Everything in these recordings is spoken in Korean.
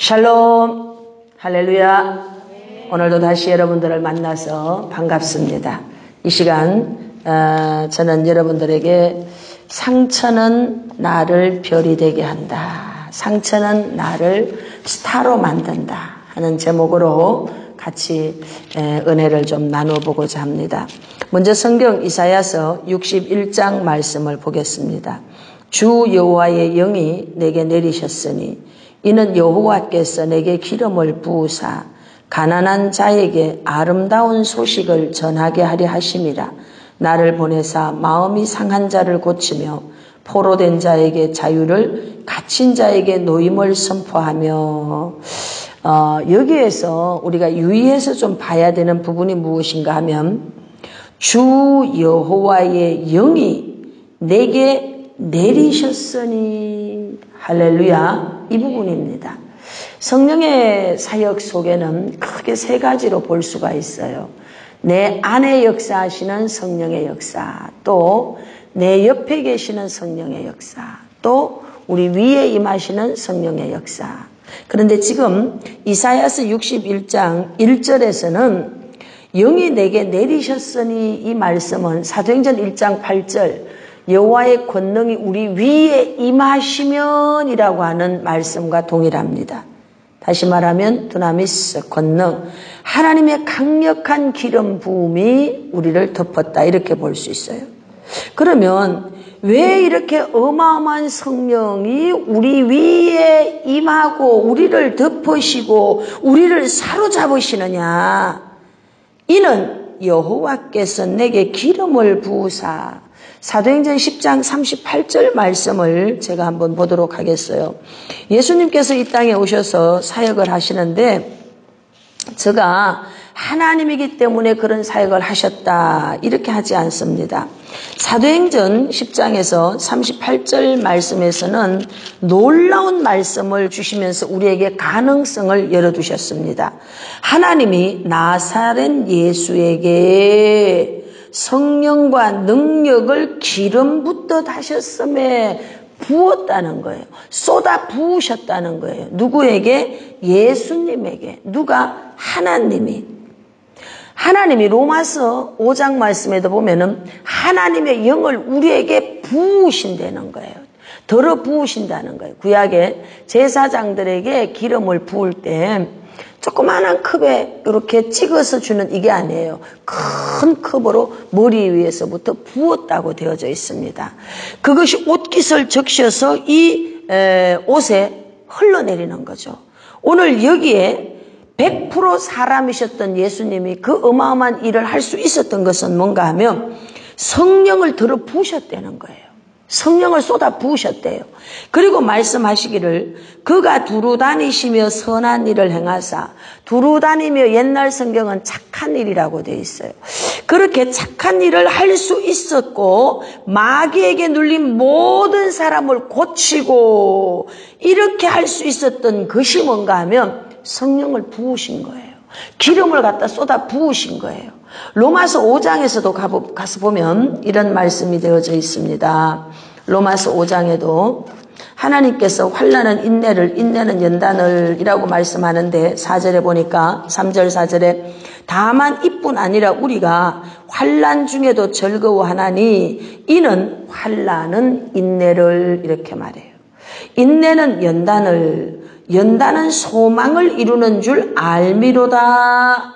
샬롬, 할렐루야. 오늘도 다시 여러분들을 만나서 반갑습니다. 이 시간 저는 여러분들에게 상처는 나를 별이 되게 한다, 상처는 나를 스타로 만든다 하는 제목으로 같이 은혜를 좀 나눠보고자 합니다. 먼저 성경 이사야서 61장 말씀을 보겠습니다. 주 여호와의 영이 내게 내리셨으니 이는 여호와께서 내게 기름을 부으사 가난한 자에게 아름다운 소식을 전하게 하려 하심이라. 나를 보내사 마음이 상한 자를 고치며 포로된 자에게 자유를, 갇힌 자에게 노임을 선포하며. 여기에서 우리가 유의해서 좀 봐야 되는 부분이 무엇인가 하면 주 여호와의 영이 내게 내리셨으니, 할렐루야, 이 부분입니다. 성령의 사역 속에는 크게 세 가지로 볼 수가 있어요. 내 안에 역사하시는 성령의 역사, 또 내 옆에 계시는 성령의 역사, 또 우리 위에 임하시는 성령의 역사. 그런데 지금 이사야서 61장 1절에서는 영이 내게 내리셨으니, 이 말씀은 사도행전 1장 8절 여호와의 권능이 우리 위에 임하시면 이라고 하는 말씀과 동일합니다. 다시 말하면 두나미스, 권능, 하나님의 강력한 기름 부음이 우리를 덮었다, 이렇게 볼 수 있어요. 그러면 왜 이렇게 어마어마한 성령이 우리 위에 임하고 우리를 덮으시고 우리를 사로잡으시느냐? 이는 여호와께서 내게 기름을 부으사. 사도행전 10장 38절 말씀을 제가 한번 보도록 하겠어요. 예수님께서 이 땅에 오셔서 사역을 하시는데 제가 하나님이기 때문에 그런 사역을 하셨다, 이렇게 하지 않습니다. 사도행전 10장에서 38절 말씀에서는 놀라운 말씀을 주시면서 우리에게 가능성을 열어두셨습니다. 하나님이 나사렛 예수에게 성령과 능력을 기름 붓듯 하셨음에 부었다는 거예요. 쏟아 부으셨다는 거예요. 누구에게? 예수님에게. 누가? 하나님이 로마서 5장 말씀에도 보면은 하나님의 영을 우리에게 부으신다는 거예요. 덜어 부으신다는 거예요. 구약의 제사장들에게 기름을 부을 때 조그마한 컵에 이렇게 찍어서 주는 이게 아니에요. 큰 컵으로 머리 위에서부터 부었다고 되어져 있습니다. 그것이 옷깃을 적셔서 이 옷에 흘러내리는 거죠. 오늘 여기에 100% 사람이셨던 예수님이 그 어마어마한 일을 할 수 있었던 것은 뭔가 하면 성령을 들어 부으셨다는 거예요. 성령을 쏟아 부으셨대요. 그리고 말씀하시기를 그가 두루 다니시며 선한 일을 행하사, 두루 다니며 옛날 성경은 착한 일이라고 되어 있어요. 그렇게 착한 일을 할 수 있었고 마귀에게 눌린 모든 사람을 고치고 이렇게 할 수 있었던 것이 뭔가 하면 성령을 부으신 거예요. 기름을 갖다 쏟아 부으신 거예요. 로마서 5장에서도 가서 보면 이런 말씀이 되어져 있습니다. 로마서 5장에도 하나님께서 환난은 인내는 연단을 이라고 말씀하는데 4절에 보니까 3절 4절에 다만 이뿐 아니라 우리가 환난 중에도 즐거워하나니 이는 환난은 인내를, 이렇게 말해요. 인내는 연단은 소망을 이루는 줄 알미로다.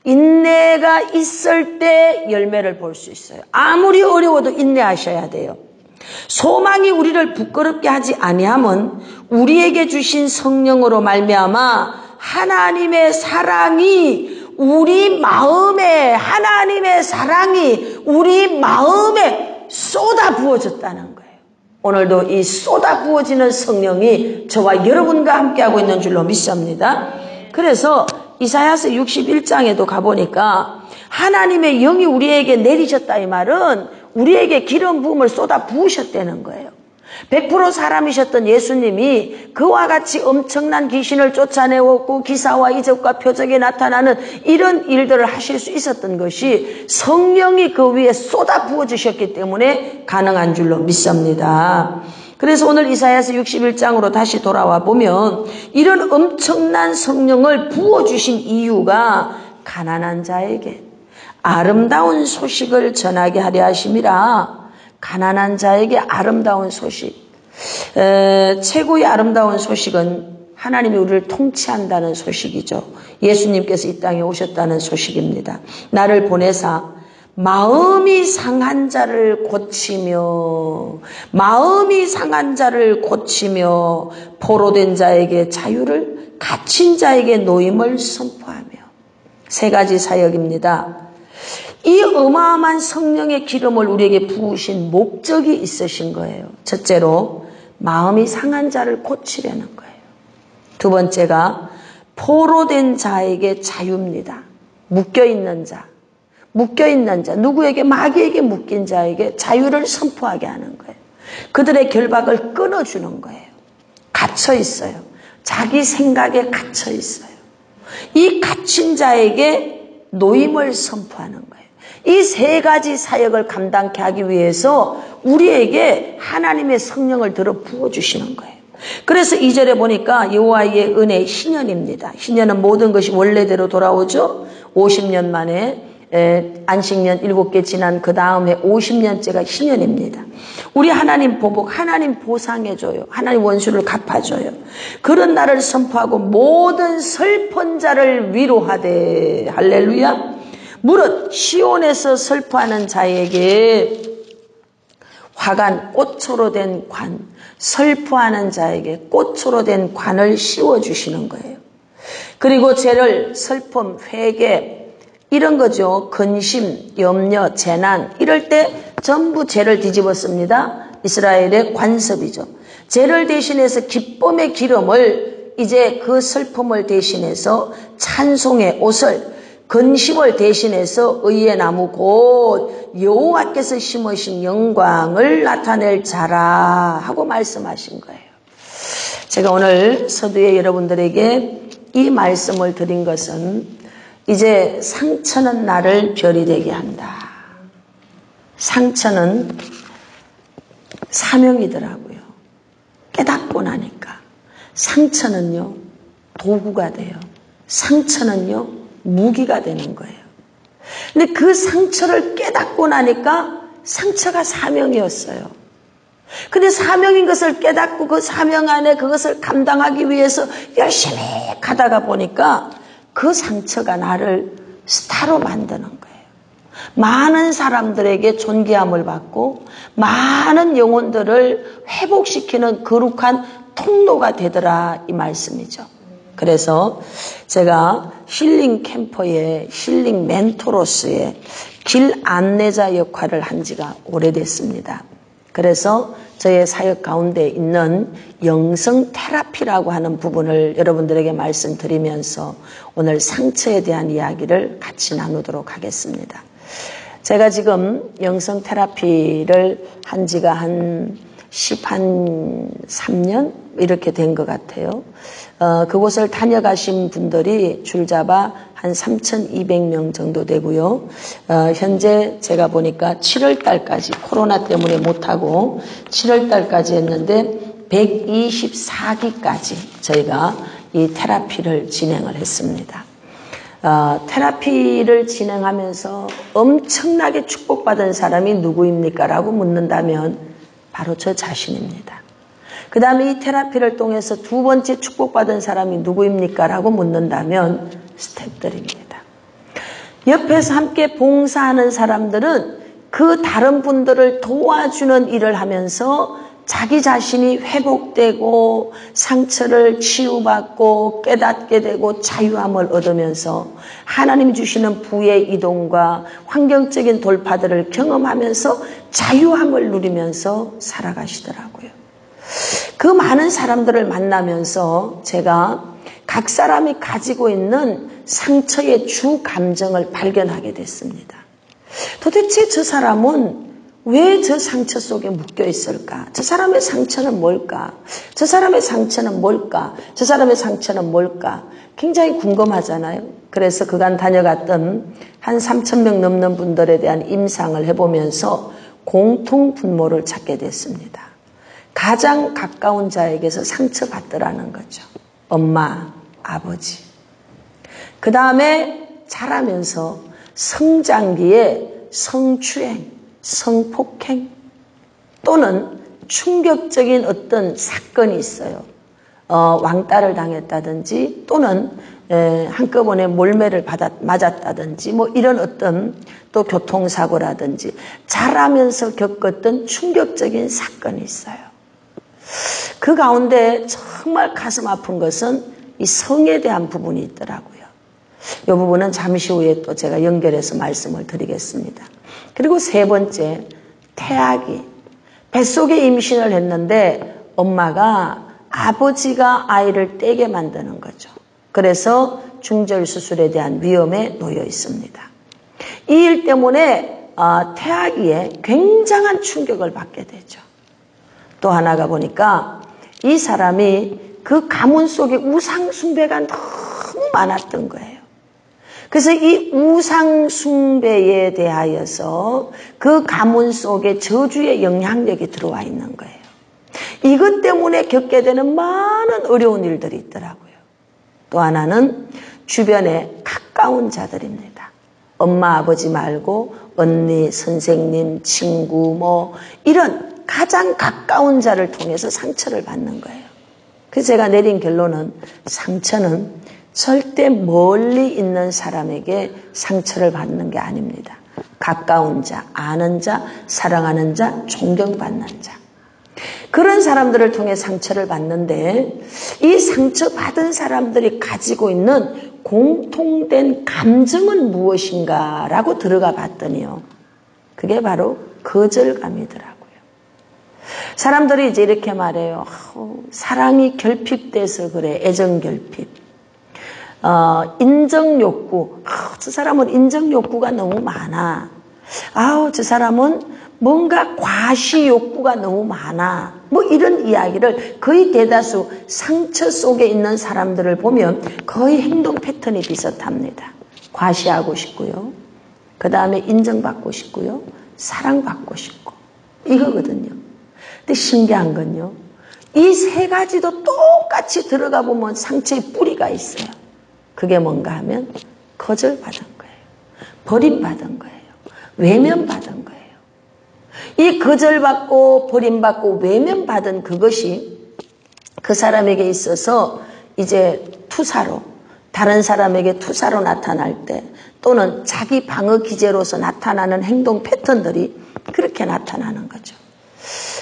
인내가 있을 때 열매를 볼 수 있어요. 아무리 어려워도 인내하셔야 돼요. 소망이 우리를 부끄럽게 하지 아니함은 우리에게 주신 성령으로 말미암아 하나님의 사랑이 우리 마음에, 하나님의 사랑이 우리 마음에 쏟아 부어졌다는 거예요. 오늘도 이 쏟아 부어지는 성령이 저와 여러분과 함께하고 있는 줄로 믿습니다. 그래서 이사야서 61장에도 가보니까 하나님의 영이 우리에게 내리셨다, 이 말은 우리에게 기름 부음을 쏟아 부으셨다는 거예요. 100% 사람이셨던 예수님이 그와 같이 엄청난 귀신을 쫓아내었고 기사와 이적과 표적이 나타나는 이런 일들을 하실 수 있었던 것이 성령이 그 위에 쏟아 부어주셨기 때문에 가능한 줄로 믿습니다. 그래서 오늘 이사야서 61장으로 다시 돌아와 보면 이런 엄청난 성령을 부어주신 이유가 가난한 자에게 아름다운 소식을 전하게 하려 하심이라. 가난한 자에게 아름다운 소식. 최고의 아름다운 소식은 하나님이 우리를 통치한다는 소식이죠. 예수님께서 이 땅에 오셨다는 소식입니다. 나를 보내사 마음이 상한 자를 고치며 포로된 자에게 자유를, 갇힌 자에게 노임을 선포하며. 세 가지 사역입니다. 이 어마어마한 성령의 기름을 우리에게 부으신 목적이 있으신 거예요. 첫째로 마음이 상한 자를 고치려는 거예요. 두 번째가 포로된 자에게 자유입니다. 묶여있는 자, 누구에게, 마귀에게 묶인 자에게 자유를 선포하게 하는 거예요. 그들의 결박을 끊어주는 거예요. 갇혀 있어요. 자기 생각에 갇혀 있어요. 이 갇힌 자에게 노임을 선포하는 거예요. 이 세 가지 사역을 감당케 하기 위해서 우리에게 하나님의 성령을 들어 부어주시는 거예요. 그래서 2절에 보니까 여호와의 은혜 신년입니다. 신년은 모든 것이 원래대로 돌아오죠. 50년 만에 안식년 7개 지난 그 다음 해 50년째가 신년입니다. 우리 하나님 보복, 하나님 보상해줘요. 하나님 원수를 갚아줘요. 그런 날을 선포하고 모든 슬픈 자를 위로하되. 할렐루야. 무릇 시온에서 슬퍼하는 자에게 화관, 꽃으로 된 관, 슬퍼하는 자에게 꽃으로 된 관을 씌워주시는 거예요. 그리고 죄를, 슬픔, 회개, 이런 거죠. 근심, 염려, 재난, 이럴 때 전부 죄를 뒤집었습니다. 이스라엘의 관습이죠. 죄를 대신해서 기쁨의 기름을, 이제 그 슬픔을 대신해서 찬송의 옷을, 근심을 대신해서 의의 나무 곧 여호와께서 심으신 영광을 나타낼 자라 하고 말씀하신 거예요. 제가 오늘 서두에 여러분들에게 이 말씀을 드린 것은 이제 상처는 나를 별이 되게 한다. 상처는 사명이더라고요. 깨닫고 나니까. 상처는요, 도구가 돼요. 상처는요, 무기가 되는 거예요. 근데 그 상처를 깨닫고 나니까 상처가 사명이었어요. 근데 사명인 것을 깨닫고 그 사명 안에 그것을 감당하기 위해서 열심히 가다가 보니까 그 상처가 나를 스타로 만드는 거예요. 많은 사람들에게 존귀함을 받고 많은 영혼들을 회복시키는 거룩한 통로가 되더라, 이 말씀이죠. 그래서 제가 힐링 캠퍼의 힐링 멘토로서의 길 안내자 역할을 한 지가 오래됐습니다. 그래서 저의 사역 가운데 있는 영성 테라피라고 하는 부분을 여러분들에게 말씀드리면서 오늘 상처에 대한 이야기를 같이 나누도록 하겠습니다. 제가 지금 영성 테라피를 한 지가 한 3년 이렇게 된 것 같아요. 그곳을 다녀가신 분들이 줄잡아 한 3,200명 정도 되고요. 현재 제가 보니까 7월 달까지 코로나 때문에 못하고 7월 달까지 했는데 124기까지 저희가 이 테라피를 진행을 했습니다. 테라피를 진행하면서 엄청나게 축복받은 사람이 누구입니까? 라고 묻는다면 바로 저 자신입니다. 그 다음에 이 테라피를 통해서 두 번째 축복받은 사람이 누구입니까? 라고 묻는다면 스태프들입니다. 옆에서 함께 봉사하는 사람들은 그 다른 분들을 도와주는 일을 하면서 자기 자신이 회복되고 상처를 치유받고 깨닫게 되고 자유함을 얻으면서 하나님 주시는 부의 이동과 환경적인 돌파들을 경험하면서 자유함을 누리면서 살아가시더라고요. 그 많은 사람들을 만나면서 제가 각 사람이 가지고 있는 상처의 주 감정을 발견하게 됐습니다. 도대체 저 사람은 왜 저 상처 속에 묶여 있을까? 저 사람의 상처는 뭘까? 저 사람의 상처는 뭘까? 저 사람의 상처는 뭘까? 굉장히 궁금하잖아요. 그래서 그간 다녀갔던 한 3,000명 넘는 분들에 대한 임상을 해보면서 공통 분모를 찾게 됐습니다. 가장 가까운 자에게서 상처받더라는 거죠. 엄마, 아버지. 그 다음에 자라면서 성장기에 성추행, 성폭행 또는 충격적인 어떤 사건이 있어요. 왕따를 당했다든지 또는 한꺼번에 몰매를 맞았다든지 뭐 이런 어떤 또 교통사고라든지 자라면서 겪었던 충격적인 사건이 있어요. 그 가운데 정말 가슴 아픈 것은 이 성에 대한 부분이 있더라고요. 이 부분은 잠시 후에 또 제가 연결해서 말씀을 드리겠습니다. 그리고 세 번째, 태아기. 뱃속에 임신을 했는데 엄마가 아버지가 아이를 떼게 만드는 거죠. 그래서 중절 수술에 대한 위험에 놓여 있습니다. 이 일 때문에 태아기에 굉장한 충격을 받게 되죠. 또 하나가 보니까 이 사람이 그 가문 속에 우상 숭배가 너무 많았던 거예요. 그래서 이 우상 숭배에 대하여서 그 가문 속에 저주의 영향력이 들어와 있는 거예요. 이것 때문에 겪게 되는 많은 어려운 일들이 있더라고요. 또 하나는 주변에 가까운 자들입니다. 엄마, 아버지 말고 언니, 선생님, 친구 뭐 이런 가장 가까운 자를 통해서 상처를 받는 거예요. 그래서 제가 내린 결론은 상처는 절대 멀리 있는 사람에게 상처를 받는 게 아닙니다. 가까운 자, 아는 자, 사랑하는 자, 존경받는 자. 그런 사람들을 통해 상처를 받는데 이 상처받은 사람들이 가지고 있는 공통된 감정은 무엇인가라고 들어가 봤더니요. 그게 바로 거절감이더라고요. 사람들이 이제 이렇게 말해요. 사랑이 결핍돼서 그래. 애정 결핍. 인정 욕구. 저 사람은 인정 욕구가 너무 많아. 저 사람은 뭔가 과시 욕구가 너무 많아. 뭐 이런 이야기를 거의 대다수 상처 속에 있는 사람들을 보면 거의 행동 패턴이 비슷합니다. 과시하고 싶고요. 그 다음에 인정받고 싶고요. 사랑받고 싶고. 이거거든요. 근데 신기한 건요. 이 세 가지도 똑같이 들어가 보면 상처의 뿌리가 있어요. 그게 뭔가 하면 거절받은 거예요. 버림받은 거예요. 외면받은 거예요. 이 거절받고 버림받고 외면받은 그것이 그 사람에게 있어서 이제 투사로 다른 사람에게 투사로 나타날 때 또는 자기 방어 기제로서 나타나는 행동 패턴들이 그렇게 나타나는 거죠.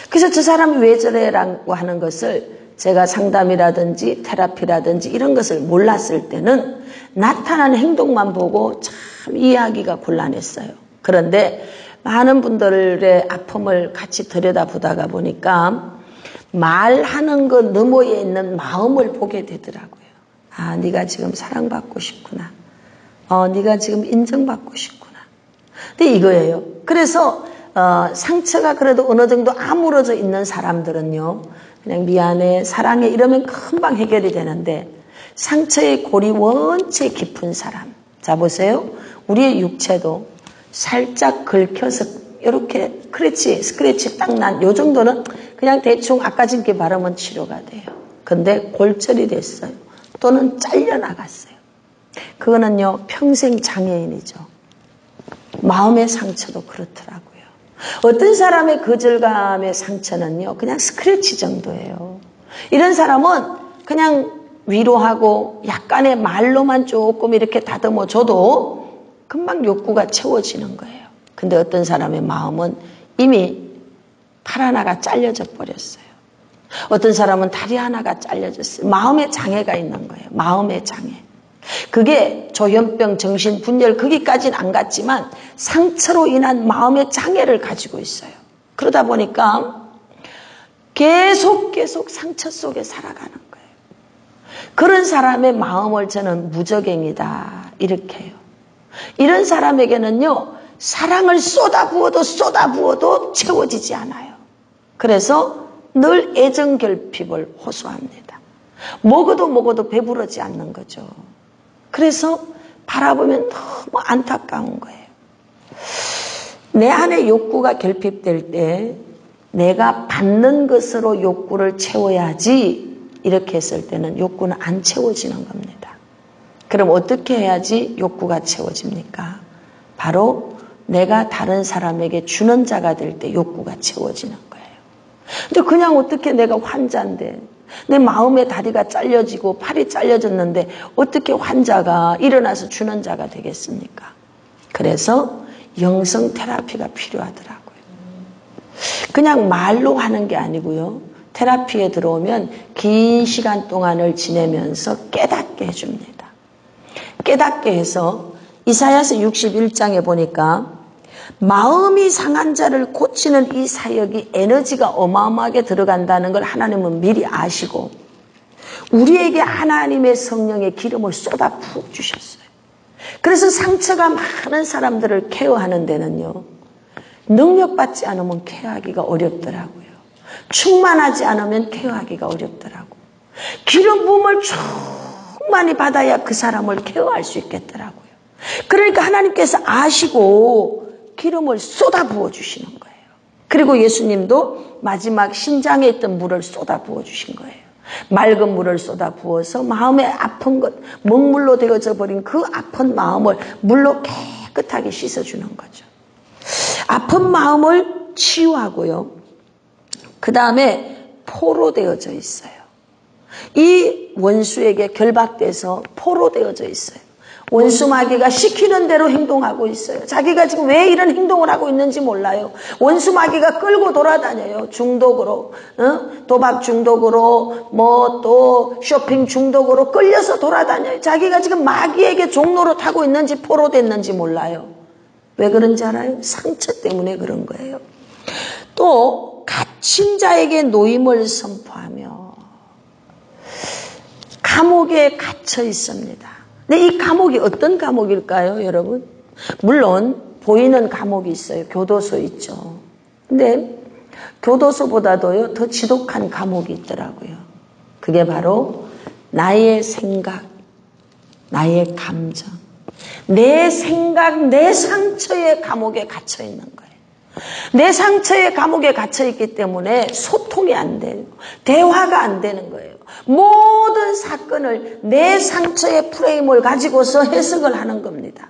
그래서 저 사람이 왜 저래라고 하는 것을 제가 상담이라든지 테라피라든지 이런 것을 몰랐을 때는 나타나는 행동만 보고 참 이해하기가 곤란했어요. 그런데 많은 분들의 아픔을 같이 들여다보다가 보니까 말하는 것 너머에 있는 마음을 보게 되더라고요. 네가 지금 사랑받고 싶구나. 네가 지금 인정받고 싶구나. 근데 이거예요. 그래서 상처가 그래도 어느 정도 아물어져 있는 사람들은요. 그냥 미안해, 사랑해 이러면 금방 해결이 되는데 상처의 골이 원체 깊은 사람. 자 보세요. 우리의 육체도 살짝 긁혀서 이렇게 스크래치 딱 난 요 정도는 그냥 대충 아까진게 바르면 치료가 돼요. 근데 골절이 됐어요. 또는 잘려나갔어요. 그거는요 평생 장애인이죠. 마음의 상처도 그렇더라고요. 어떤 사람의 거절감의 상처는요 그냥 스크래치 정도예요. 이런 사람은 그냥 위로하고 약간의 말로만 조금 이렇게 다듬어줘도 금방 욕구가 채워지는 거예요. 근데 어떤 사람의 마음은 이미 팔 하나가 잘려져 버렸어요. 어떤 사람은 다리 하나가 잘려졌어요. 마음의 장애가 있는 거예요. 마음의 장애. 그게 조현병, 정신분열 거기까지는 안 갔지만 상처로 인한 마음의 장애를 가지고 있어요. 그러다 보니까 계속 상처 속에 살아가는 거예요. 그런 사람의 마음을 저는 무적행이다 이렇게 해요. 이런 사람에게는요 사랑을 쏟아부어도 채워지지 않아요. 그래서 늘 애정 결핍을 호소합니다. 먹어도 배부르지 않는 거죠. 그래서 바라보면 너무 안타까운 거예요. 내 안에 욕구가 결핍될 때 내가 받는 것으로 욕구를 채워야지 이렇게 했을 때는 욕구는 안 채워지는 겁니다. 그럼 어떻게 해야지 욕구가 채워집니까? 바로 내가 다른 사람에게 주는 자가 될 때 욕구가 채워지는 거예요. 근데 그냥 어떻게 내가 환자인데 내 마음의 다리가 잘려지고 팔이 잘려졌는데 어떻게 환자가 일어나서 주는 자가 되겠습니까? 그래서 영성 테라피가 필요하더라고요. 그냥 말로 하는 게 아니고요. 테라피에 들어오면 긴 시간 동안을 지내면서 깨닫게 해줍니다. 깨닫게 해서 이사야서 61장에 보니까 마음이 상한 자를 고치는 이 사역이 에너지가 어마어마하게 들어간다는 걸 하나님은 미리 아시고 우리에게 하나님의 성령의 기름을 쏟아 부어주셨어요. 그래서 상처가 많은 사람들을 케어하는 데는요. 능력받지 않으면 케어하기가 어렵더라고요. 충만하지 않으면 케어하기가 어렵더라고요. 기름 부음을 충만히 받아야 그 사람을 케어할 수 있겠더라고요. 그러니까 하나님께서 아시고 기름을 쏟아 부어주시는 거예요. 그리고 예수님도 마지막 신장에 있던 물을 쏟아 부어주신 거예요. 맑은 물을 쏟아 부어서 마음에 아픈 것, 먹물로 되어져 버린 그 아픈 마음을 물로 깨끗하게 씻어주는 거죠. 아픈 마음을 치유하고요. 그 다음에 포로 되어져 있어요. 이 원수에게 결박돼서 포로 되어져 있어요. 원수 마귀가 시키는 대로 행동하고 있어요. 자기가 지금 왜 이런 행동을 하고 있는지 몰라요. 원수 마귀가 끌고 돌아다녀요. 중독으로, 도박 중독으로, 또 쇼핑 중독으로 끌려서 돌아다녀요. 자기가 지금 마귀에게 종로로 타고 있는지 포로 됐는지 몰라요. 왜 그런지 알아요? 상처 때문에 그런 거예요. 또 갇힌 자에게 노임을 선포하며 감옥에 갇혀 있습니다. 근데 이 감옥이 어떤 감옥일까요, 여러분? 물론 보이는 감옥이 있어요. 교도소 있죠. 근데 교도소보다도요 더 지독한 감옥이 있더라고요. 그게 바로 나의 생각, 나의 감정, 내 생각, 내 상처의 감옥에 갇혀 있는 거예요. 내 상처의 감옥에 갇혀 있기 때문에 소통이 안 돼요. 대화가 안 되는 거예요. 모든 사건을 내 상처의 프레임을 가지고서 해석을 하는 겁니다.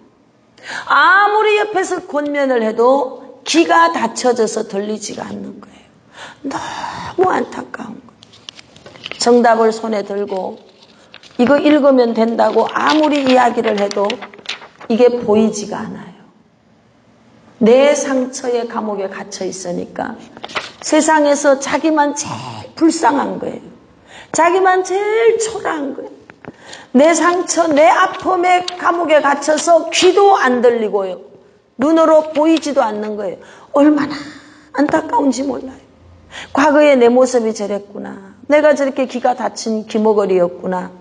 아무리 옆에서 권면을 해도 귀가 닫혀져서 들리지가 않는 거예요. 너무 안타까운 거예요. 정답을 손에 들고 이거 읽으면 된다고 아무리 이야기를 해도 이게 보이지가 않아요. 내 상처의 감옥에 갇혀 있으니까 세상에서 자기만 제일 불쌍한 거예요. 자기만 제일 초라한 거예요. 내 상처, 내 아픔의 감옥에 갇혀서 귀도 안 들리고요. 눈으로 보이지도 않는 거예요. 얼마나 안타까운지 몰라요. 과거에 내 모습이 저랬구나. 내가 저렇게 귀가 닫힌 귀머거리였구나.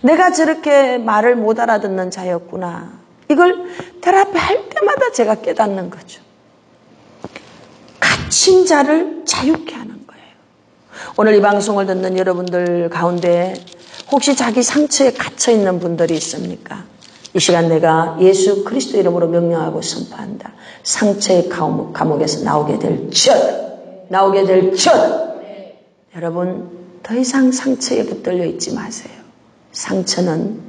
내가 저렇게 말을 못 알아듣는 자였구나. 이걸 테라피 할 때마다 제가 깨닫는 거죠. 갇힌 자를 자유케 하는 거예요. 오늘 이 방송을 듣는 여러분들 가운데 혹시 자기 상처에 갇혀 있는 분들이 있습니까? 이 시간 내가 예수 그리스도 이름으로 명령하고 선포한다. 상처의 감옥에서 나오게 될 것. 여러분 더 이상 상처에 붙들려 있지 마세요. 상처는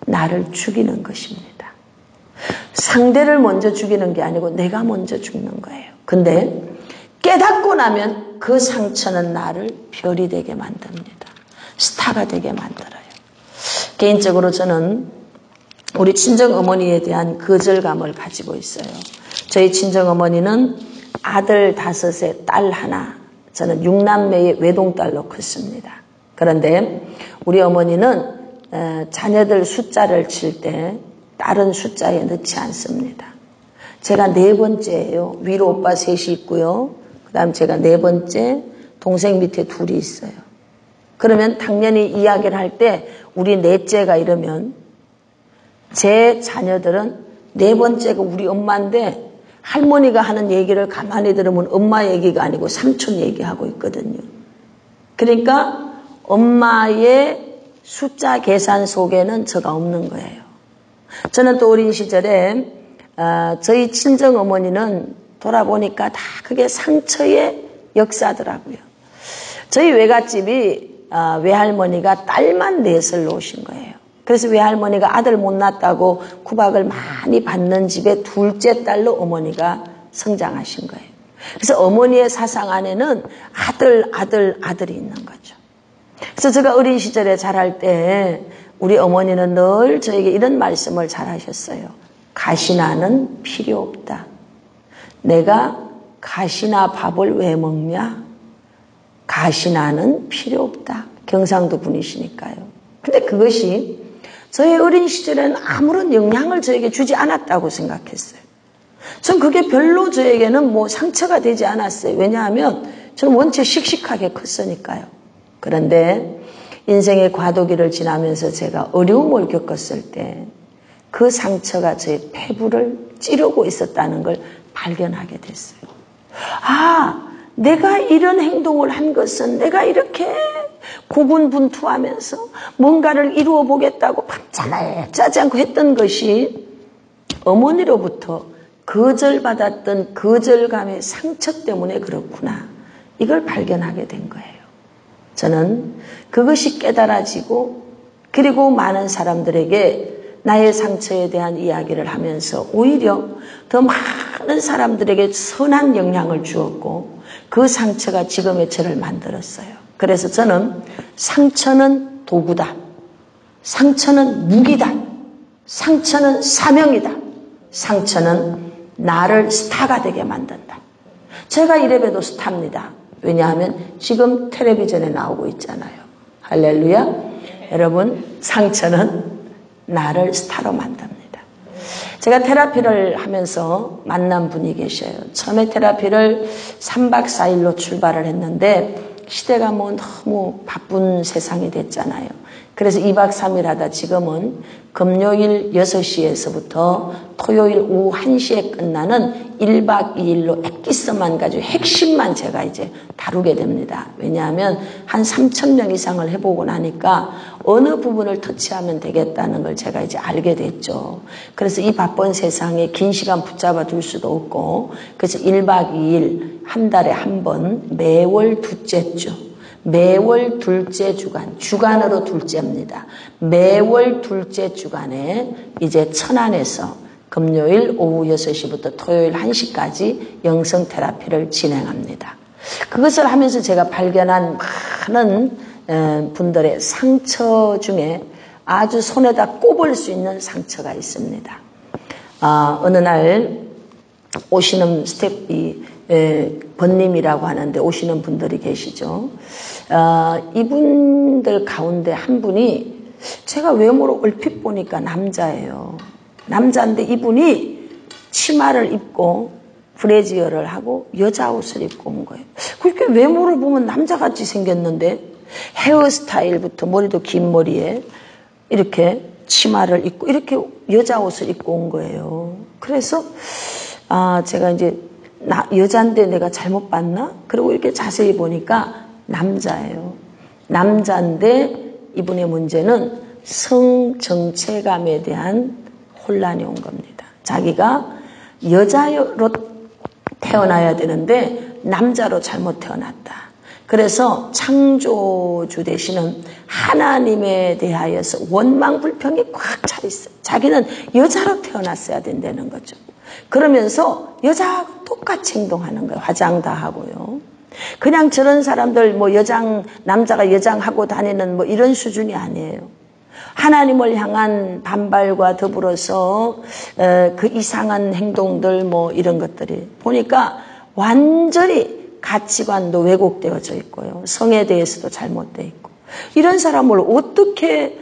나를 죽이는 것입니다. 상대를 먼저 죽이는 게 아니고 내가 먼저 죽는 거예요. 근데 깨닫고 나면 그 상처는 나를 별이 되게 만듭니다. 스타가 되게 만들어요. 개인적으로 저는 우리 친정어머니에 대한 거절감을 가지고 있어요. 저희 친정어머니는 아들 5에 딸 1, 저는 6남매의 외동딸로 컸습니다. 그런데 우리 어머니는 자녀들 숫자를 칠 때 다른 숫자에 넣지 않습니다. 제가 4번째예요. 위로 오빠 3이 있고요. 그 다음 제가 4번째, 동생 밑에 2이 있어요. 그러면 당연히 이야기를 할 때 우리 넷째가 이러면 제 자녀들은 4번째가 우리 엄마인데 할머니가 하는 얘기를 가만히 들으면 엄마 얘기가 아니고 삼촌 얘기하고 있거든요. 그러니까 엄마의 숫자 계산 속에는 저가 없는 거예요. 저는 또 어린 시절에 저희 친정어머니는 돌아보니까 다 그게 상처의 역사더라고요. 저희 외갓집이 외할머니가 딸만 넷을 놓으신 거예요. 그래서 외할머니가 아들 못 낳았다고 구박을 많이 받는 집의 둘째 딸로 어머니가 성장하신 거예요. 그래서 어머니의 사상 안에는 아들이 있는 거죠. 그래서 제가 어린 시절에 자랄 때 우리 어머니는 늘 저에게 이런 말씀을 잘 하셨어요. 가시나는 필요 없다. 내가 가시나 밥을 왜 먹냐? 가시나는 필요 없다. 경상도 분이시니까요. 근데 그것이 저의 어린 시절에는 아무런 영향을 저에게 주지 않았다고 생각했어요. 전 그게 별로 저에게는 뭐 상처가 되지 않았어요. 왜냐하면 저는 원체 씩씩하게 컸으니까요. 그런데 인생의 과도기를 지나면서 제가 어려움을 겪었을 때 그 상처가 저의 폐부를 찌르고 있었다는 걸 발견하게 됐어요. 내가 이런 행동을 한 것은 내가 이렇게 고군분투하면서 뭔가를 이루어 보겠다고 밤잠을 자지 않고 했던 것이 어머니로부터 거절받았던 거절감의 상처 때문에 그렇구나. 이걸 발견하게 된 거예요. 저는 그것이 깨달아지고 그리고 많은 사람들에게 나의 상처에 대한 이야기를 하면서 오히려 더 많은 사람들에게 선한 영향을 주었고 그 상처가 지금의 저를 만들었어요. 그래서 저는 상처는 도구다. 상처는 무기다. 상처는 사명이다. 상처는 나를 스타가 되게 만든다. 제가 이래봬도 스타입니다. 왜냐하면 지금 텔레비전에 나오고 있잖아요. 할렐루야. 여러분, 상처는 나를 스타로 만듭니다. 제가 테라피를 하면서 만난 분이 계셔요. 처음에 테라피를 3박 4일로 출발을 했는데 시대가 뭐 너무 바쁜 세상이 됐잖아요. 그래서 2박 3일 하다 지금은 금요일 6시에서부터 토요일 오후 1시에 끝나는 1박 2일로 엑기스만 가지고 핵심만 제가 이제 다루게 됩니다. 왜냐하면 한 3,000명 이상을 해보고 나니까 어느 부분을 터치하면 되겠다는 걸 제가 이제 알게 됐죠. 그래서 이 바쁜 세상에 긴 시간 붙잡아 둘 수도 없고 그래서 1박 2일 한 달에 한 번 매월 둘째 주 매월 둘째 주간, 주간으로 둘째입니다. 매월 둘째 주간에 이제 천안에서 금요일 오후 6시부터 토요일 1시까지 영성 테라피를 진행합니다. 그것을 하면서 제가 발견한 많은 분들의 상처 중에 아주 손에다 꼽을 수 있는 상처가 있습니다. 어느 날 오시는 번님이라고 하는데 오시는 분들이 계시죠. 이분들 가운데 한 분이 제가 외모로 얼핏 보니까 남자예요. 남자인데 이분이 치마를 입고 브래지어를 하고 여자 옷을 입고 온 거예요. 그렇게 외모를 보면 남자같이 생겼는데 헤어스타일부터 머리도 긴 머리에 이렇게 치마를 입고 이렇게 여자 옷을 입고 온 거예요. 그래서 제가 이제 여잔데 내가 잘못 봤나? 그리고 이렇게 자세히 보니까 남자예요. 남자인데 이분의 문제는 성정체감에 대한 혼란이 온 겁니다. 자기가 여자로 태어나야 되는데 남자로 잘못 태어났다. 그래서 창조주 되시는 하나님에 대하여서 원망불평이 꽉 차 있어요. 자기는 여자로 태어났어야 된다는 거죠. 그러면서 여자하고 똑같이 행동하는 거예요. 화장 다 하고요. 그냥 저런 사람들 남자가 여장하고 다니는 뭐 이런 수준이 아니에요. 하나님을 향한 반발과 더불어서 그 이상한 행동들 뭐 이런 것들이 보니까 완전히 가치관도 왜곡되어져 있고요. 성에 대해서도 잘못되어 있고 이런 사람을 어떻게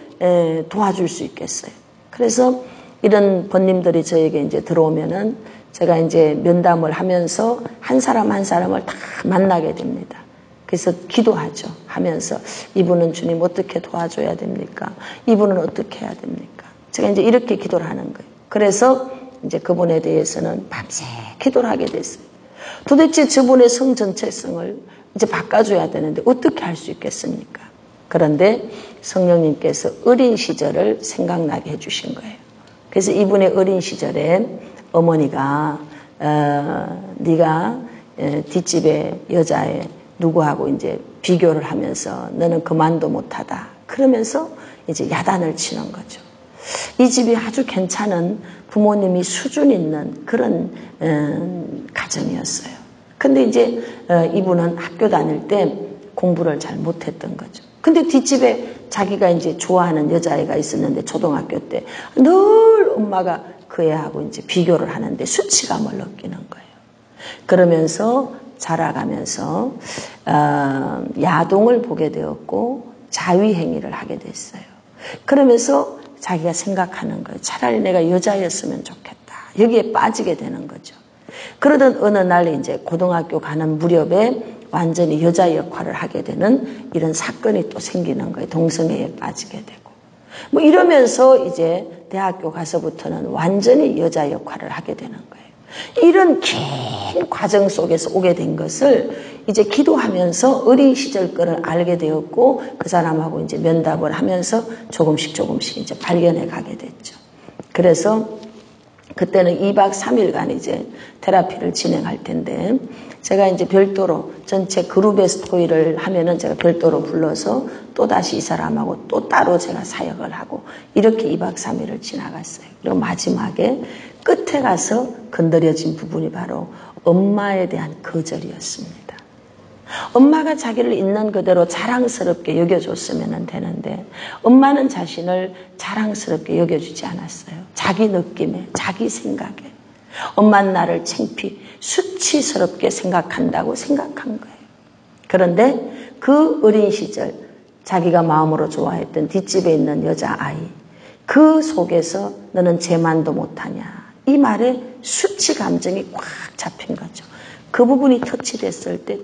도와줄 수 있겠어요. 그래서 이런 번님들이 저에게 이제 들어오면은 제가 이제 면담을 하면서 한 사람 한 사람을 다 만나게 됩니다. 그래서 기도하죠. 하면서 이분은 주님 어떻게 도와줘야 됩니까? 이분은 어떻게 해야 됩니까? 제가 이제 이렇게 기도를 하는 거예요. 그래서 이제 그분에 대해서는 밤새 기도를 하게 됐어요. 도대체 저분의 성 전체성을 이제 바꿔줘야 되는데 어떻게 할 수 있겠습니까? 그런데 성령님께서 어린 시절을 생각나게 해주신 거예요. 그래서 이분의 어린 시절에 어머니가 네가 뒷집에 여자애 누구하고 이제 비교를 하면서 너는 그만도 못하다. 그러면서 이제 야단을 치는 거죠. 이 집이 아주 괜찮은 부모님이 수준 있는 그런 가정이었어요. 근데 이제 이분은 학교 다닐 때 공부를 잘 못했던 거죠. 근데 뒷집에 자기가 이제 좋아하는 여자애가 있었는데 초등학교 때 늘 엄마가 그 애하고 이제 비교를 하는데 수치감을 느끼는 거예요. 그러면서 자라가면서 야동을 보게 되었고 자위행위를 하게 됐어요. 그러면서 자기가 생각하는 거예요. 차라리 내가 여자였으면 좋겠다. 여기에 빠지게 되는 거죠. 그러던 어느 날 이제 고등학교 가는 무렵에 완전히 여자 역할을 하게 되는 이런 사건이 또 생기는 거예요. 동성애에 빠지게 되고. 뭐 이러면서 이제 대학교 가서부터는 완전히 여자 역할을 하게 되는 거예요. 이런 긴 과정 속에서 오게 된 것을 이제 기도하면서 어린 시절 거를 알게 되었고 그 사람하고 이제 면담을 하면서 조금씩 이제 발견해 가게 됐죠. 그래서 그때는 2박 3일간 이제 테라피를 진행할 텐데 제가 이제 별도로 전체 그룹에서 토의를 하면은 제가 별도로 불러서 또다시 이 사람하고 또 따로 제가 사역을 하고 이렇게 2박 3일을 지나갔어요. 그리고 마지막에 끝에 가서 건드려진 부분이 바로 엄마에 대한 거절이었습니다. 엄마가 자기를 있는 그대로 자랑스럽게 여겨줬으면 되는데 엄마는 자신을 자랑스럽게 여겨주지 않았어요. 자기 느낌에, 자기 생각에. 엄마는 나를 창피, 수치스럽게 생각한다고 생각한 거예요. 그런데 그 어린 시절 자기가 마음으로 좋아했던 뒷집에 있는 여자아이 그 속에서 너는 제만도 못하냐 이 말에 수치 감정이 꽉 잡힌 거죠. 그 부분이 터치됐을 때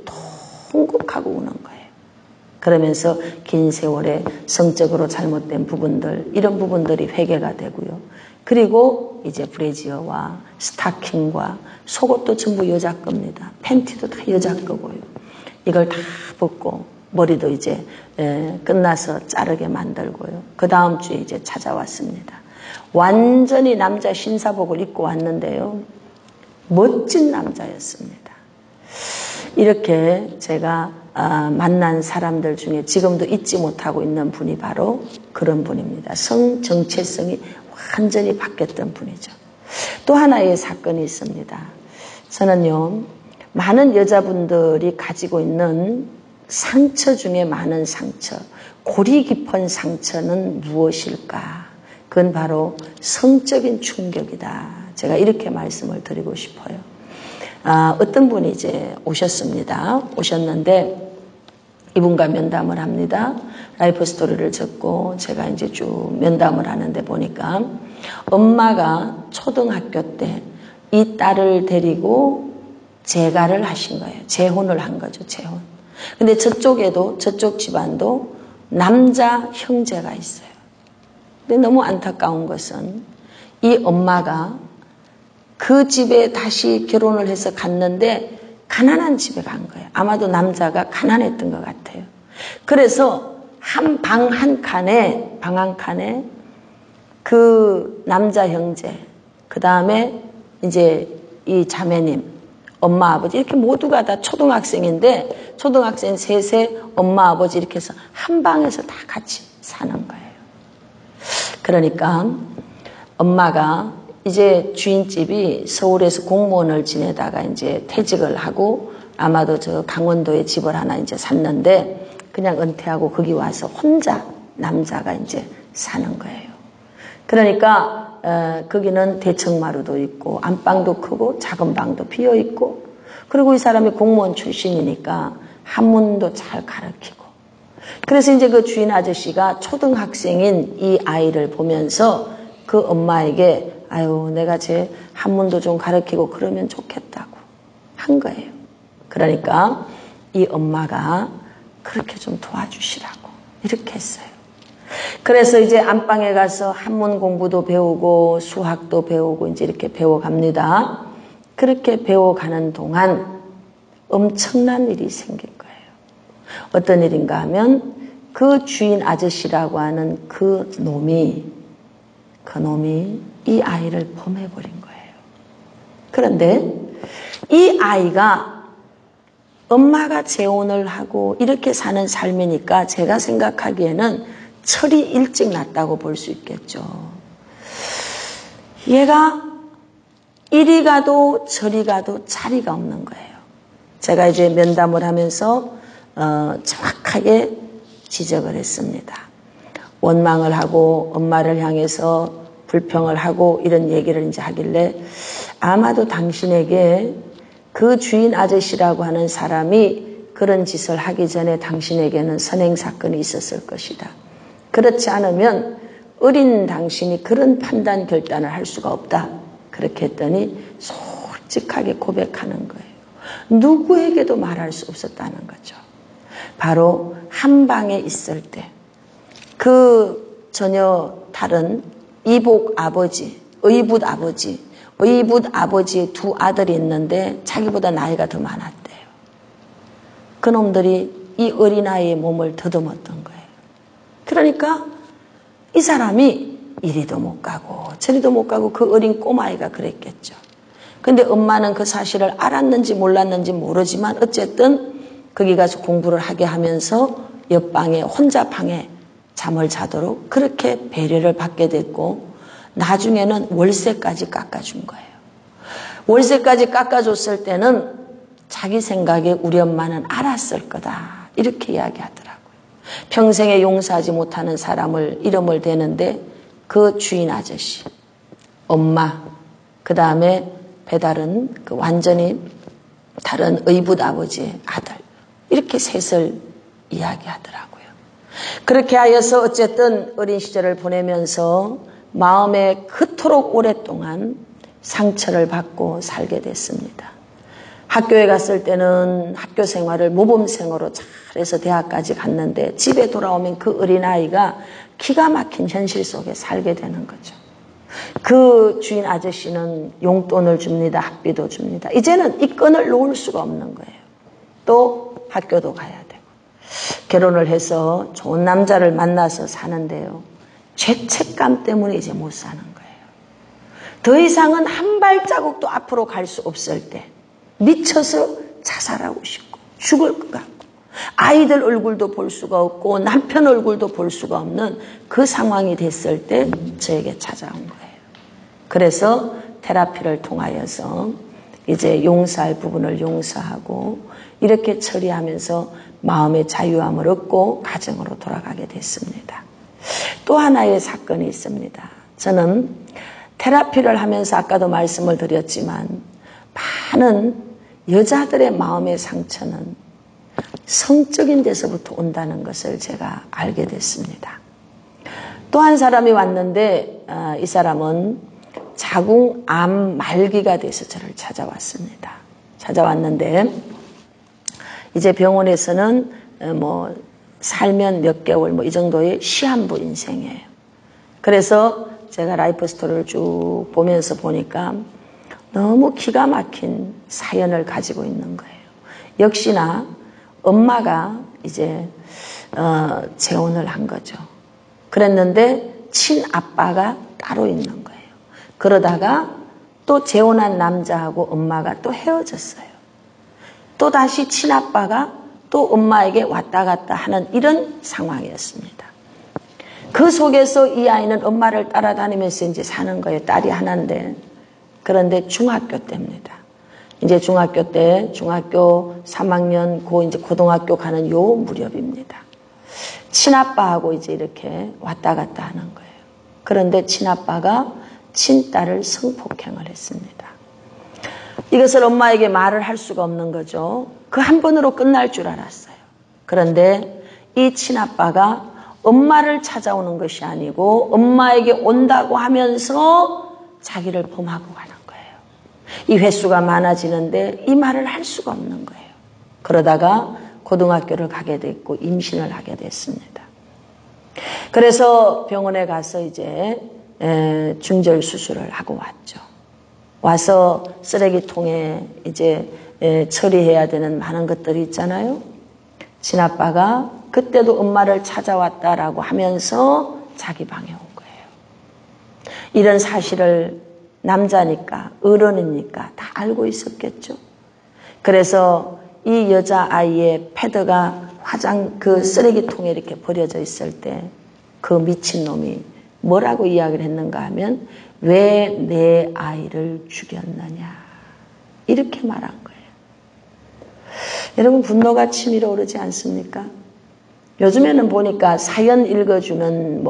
통곡하고 우는 거예요. 그러면서 긴 세월에 성적으로 잘못된 부분들 이런 부분들이 회개가 되고요. 그리고 이제 브래지어와 스타킹과 속옷도 전부 여자 겁니다. 팬티도 다 여자 거고요. 이걸 다 벗고 머리도 이제 끝나서 자르게 만들고요. 그 다음 주에 이제 찾아왔습니다. 완전히 남자 신사복을 입고 왔는데요. 멋진 남자였습니다. 이렇게 제가 만난 사람들 중에 지금도 잊지 못하고 있는 분이 바로 그런 분입니다. 성 정체성이 완전히 바뀌었던 분이죠. 또 하나의 사건이 있습니다. 저는요, 많은 여자분들이 가지고 있는 상처 중에 많은 상처, 골이 깊은 상처는 무엇일까? 그건 바로 성적인 충격이다. 제가 이렇게 말씀을 드리고 싶어요. 어떤 분이 이제 오셨는데 이분과 면담을 합니다. 라이프 스토리를 듣고 제가 이제 쭉 면담을 하는데 보니까 엄마가 초등학교 때 이 딸을 데리고 재가를 하신 거예요. 재혼을 한 거죠. 재혼. 근데 저쪽 집안도 남자 형제가 있어요. 근데 너무 안타까운 것은 이 엄마가 그 집에 다시 결혼을 해서 갔는데 가난한 집에 간 거예요. 아마도 남자가 가난했던 것 같아요. 그래서 방 한 칸에 그 남자 형제, 그 다음에 이제 이 자매님, 엄마, 아버지 이렇게 모두가 다 초등학생인데 초등학생 셋에 엄마, 아버지 이렇게 해서 한 방에서 다 같이 사는 거예요. 그러니까 엄마가 이제 주인집이 서울에서 공무원을 지내다가 이제 퇴직을 하고 아마도 저 강원도에 집을 하나 이제 샀는데 그냥 은퇴하고 거기 와서 혼자 남자가 이제 사는 거예요. 그러니까 거기는 대청마루도 있고 안방도 크고 작은 방도 비어 있고 그리고 이 사람이 공무원 출신이니까 한문도 잘 가르치고 그래서 이제 그 주인 아저씨가 초등학생인 이 아이를 보면서 그 엄마에게 아유 내가 제 한문도 좀 가르치고 그러면 좋겠다고 한 거예요. 그러니까 이 엄마가 그렇게 좀 도와주시라고 이렇게 했어요. 그래서 이제 안방에 가서 한문 공부도 배우고 수학도 배우고 이제 이렇게 배워갑니다. 그렇게 배워가는 동안 엄청난 일이 생긴 거예요. 어떤 일인가 하면 그 주인 아저씨라고 하는 그 놈이 이 아이를 범해버린 거예요. 그런데 이 아이가 엄마가 재혼을 하고 이렇게 사는 삶이니까 제가 생각하기에는 철이 일찍 났다고 볼 수 있겠죠. 얘가 이리 가도 저리 가도 자리가 없는 거예요. 제가 이제 면담을 하면서 정확하게 지적을 했습니다. 원망을 하고 엄마를 향해서 불평을 하고 이런 얘기를 이제 하길래 아마도 당신에게 그 주인 아저씨라고 하는 사람이 그런 짓을 하기 전에 당신에게는 선행 사건이 있었을 것이다. 그렇지 않으면 어린 당신이 그런 판단 결단을 할 수가 없다. 그렇게 했더니 솔직하게 고백하는 거예요. 누구에게도 말할 수 없었다는 거죠. 바로 한 방에 있을 때 그 전혀 다른 이복 아버지, 의붓 아버지의 두 아들이 있는데 자기보다 나이가 더 많았대요. 그놈들이 이 어린아이의 몸을 더듬었던 거예요. 그러니까 이 사람이 이리도 못 가고 저리도 못 가고 그 어린 꼬마아이가 그랬겠죠. 근데 엄마는 그 사실을 알았는지 몰랐는지 모르지만 어쨌든 거기 가서 공부를 하게 하면서 옆방에 혼자 방에 잠을 자도록 그렇게 배려를 받게 됐고 나중에는 월세까지 깎아준 거예요. 월세까지 깎아줬을 때는 자기 생각에 우리 엄마는 알았을 거다. 이렇게 이야기하더라고요. 평생에 용서하지 못하는 사람을 이름을 대는데 그 주인 아저씨, 엄마, 그 다음에 배달은 그 완전히 다른 의붓 아버지의 아들 이렇게 셋을 이야기하더라고요. 그렇게 하여서 어쨌든 어린 시절을 보내면서 마음에 그토록 오랫동안 상처를 받고 살게 됐습니다. 학교에 갔을 때는 학교 생활을 모범생으로 잘해서 대학까지 갔는데 집에 돌아오면 그 어린아이가 기가 막힌 현실 속에 살게 되는 거죠. 그 주인 아저씨는 용돈을 줍니다. 학비도 줍니다. 이제는 이 끈을 놓을 수가 없는 거예요. 또 학교도 가야 되고 결혼을 해서 좋은 남자를 만나서 사는데요. 죄책감 때문에 이제 못 사는 거예요. 더 이상은 한 발자국도 앞으로 갈 수 없을 때 미쳐서 자살하고 싶고 죽을 것 같고 아이들 얼굴도 볼 수가 없고 남편 얼굴도 볼 수가 없는 그 상황이 됐을 때 저에게 찾아온 거예요. 그래서 테라피를 통하여서 이제 용서할 부분을 용서하고 이렇게 처리하면서 마음의 자유함을 얻고 가정으로 돌아가게 됐습니다. 또 하나의 사건이 있습니다. 저는 테라피를 하면서 아까도 말씀을 드렸지만 많은 여자들의 마음의 상처는 성적인 데서부터 온다는 것을 제가 알게 됐습니다. 또 한 사람이 왔는데 이 사람은 자궁암 말기가 돼서 저를 찾아왔습니다. 찾아왔는데 이제 병원에서는 뭐 살면 몇 개월 뭐 이 정도의 시한부 인생이에요. 그래서 제가 라이프 스토리를 쭉 보면서 보니까 너무 기가 막힌 사연을 가지고 있는 거예요. 역시나 엄마가 이제 재혼을 한 거죠. 그랬는데 친아빠가 따로 있는 거예요. 그러다가 또 재혼한 남자하고 엄마가 또 헤어졌어요. 또 다시 친아빠가 또 엄마에게 왔다 갔다 하는 이런 상황이었습니다. 그 속에서 이 아이는 엄마를 따라다니면서 이제 사는 거예요. 딸이 하나인데. 그런데 중학교 때입니다. 이제 중학교 때, 중학교 3학년, 이제 고등학교 가는 요 무렵입니다. 친아빠하고 이제 이렇게 왔다 갔다 하는 거예요. 그런데 친아빠가 친딸을 성폭행을 했습니다. 이것을 엄마에게 말을 할 수가 없는 거죠. 그 한 번으로 끝날 줄 알았어요. 그런데 이 친아빠가 엄마를 찾아오는 것이 아니고 엄마에게 온다고 하면서 자기를 범하고 가는 거예요. 이 횟수가 많아지는데 이 말을 할 수가 없는 거예요. 그러다가 고등학교를 가게 됐고 임신을 하게 됐습니다. 그래서 병원에 가서 이제 중절 수술을 하고 왔죠. 와서 쓰레기통에 이제 처리해야 되는 많은 것들이 있잖아요. 친아빠가 그때도 엄마를 찾아왔다라고 하면서 자기 방에 온 거예요. 이런 사실을 남자니까 어른이니까 다 알고 있었겠죠. 그래서 이 여자아이의 패드가 그 쓰레기통에 이렇게 버려져 있을 때 그 미친놈이 뭐라고 이야기를 했는가 하면 왜 내 아이를 죽였느냐 이렇게 말한 거예요. 여러분 분노가 치밀어 오르지 않습니까? 요즘에는 보니까 사연 읽어주는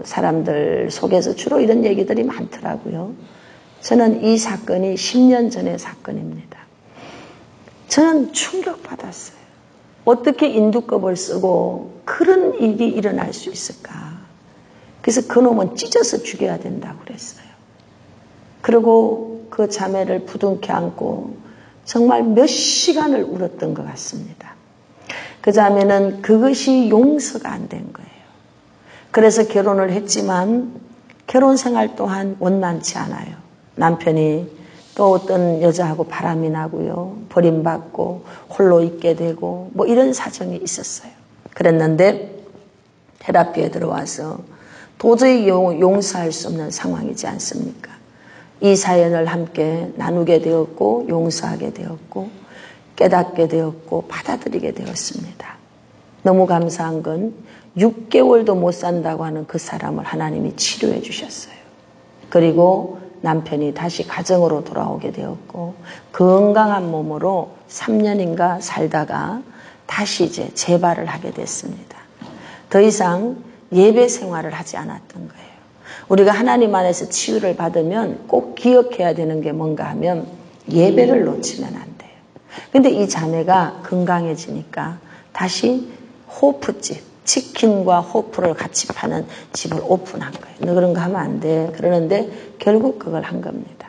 사람들 속에서 주로 이런 얘기들이 많더라고요. 저는 이 사건이 10년 전의 사건입니다. 저는 충격받았어요. 어떻게 인두껍을 쓰고 그런 일이 일어날 수 있을까? 그래서 그놈은 찢어서 죽여야 된다고 그랬어요. 그리고 그 자매를 부둥켜 안고 정말 몇 시간을 울었던 것 같습니다. 그 자매는 그것이 용서가 안 된 거예요. 그래서 결혼을 했지만 결혼 생활 또한 원만치 않아요. 남편이 또 어떤 여자하고 바람이 나고요. 버림받고 홀로 있게 되고 이런 사정이 있었어요. 그랬는데 테라피에 들어와서 도저히 용서할 수 없는 상황이지 않습니까? 이 사연을 함께 나누게 되었고 용서하게 되었고 깨닫게 되었고 받아들이게 되었습니다. 너무 감사한 건 6개월도 못 산다고 하는 그 사람을 하나님이 치료해 주셨어요. 그리고 남편이 다시 가정으로 돌아오게 되었고 건강한 몸으로 3년인가 살다가 다시 이제 재발을 하게 됐습니다. 더 이상 예배 생활을 하지 않았던 거예요. 우리가 하나님 안에서 치유를 받으면 꼭 기억해야 되는 게 뭔가 하면 예배를 놓치면 안 돼요. 근데 이 자매가 건강해지니까 다시 호프집, 치킨과 호프를 같이 파는 집을 오픈한 거예요. 너 그런 거 하면 안 돼. 그러는데 결국 그걸 한 겁니다.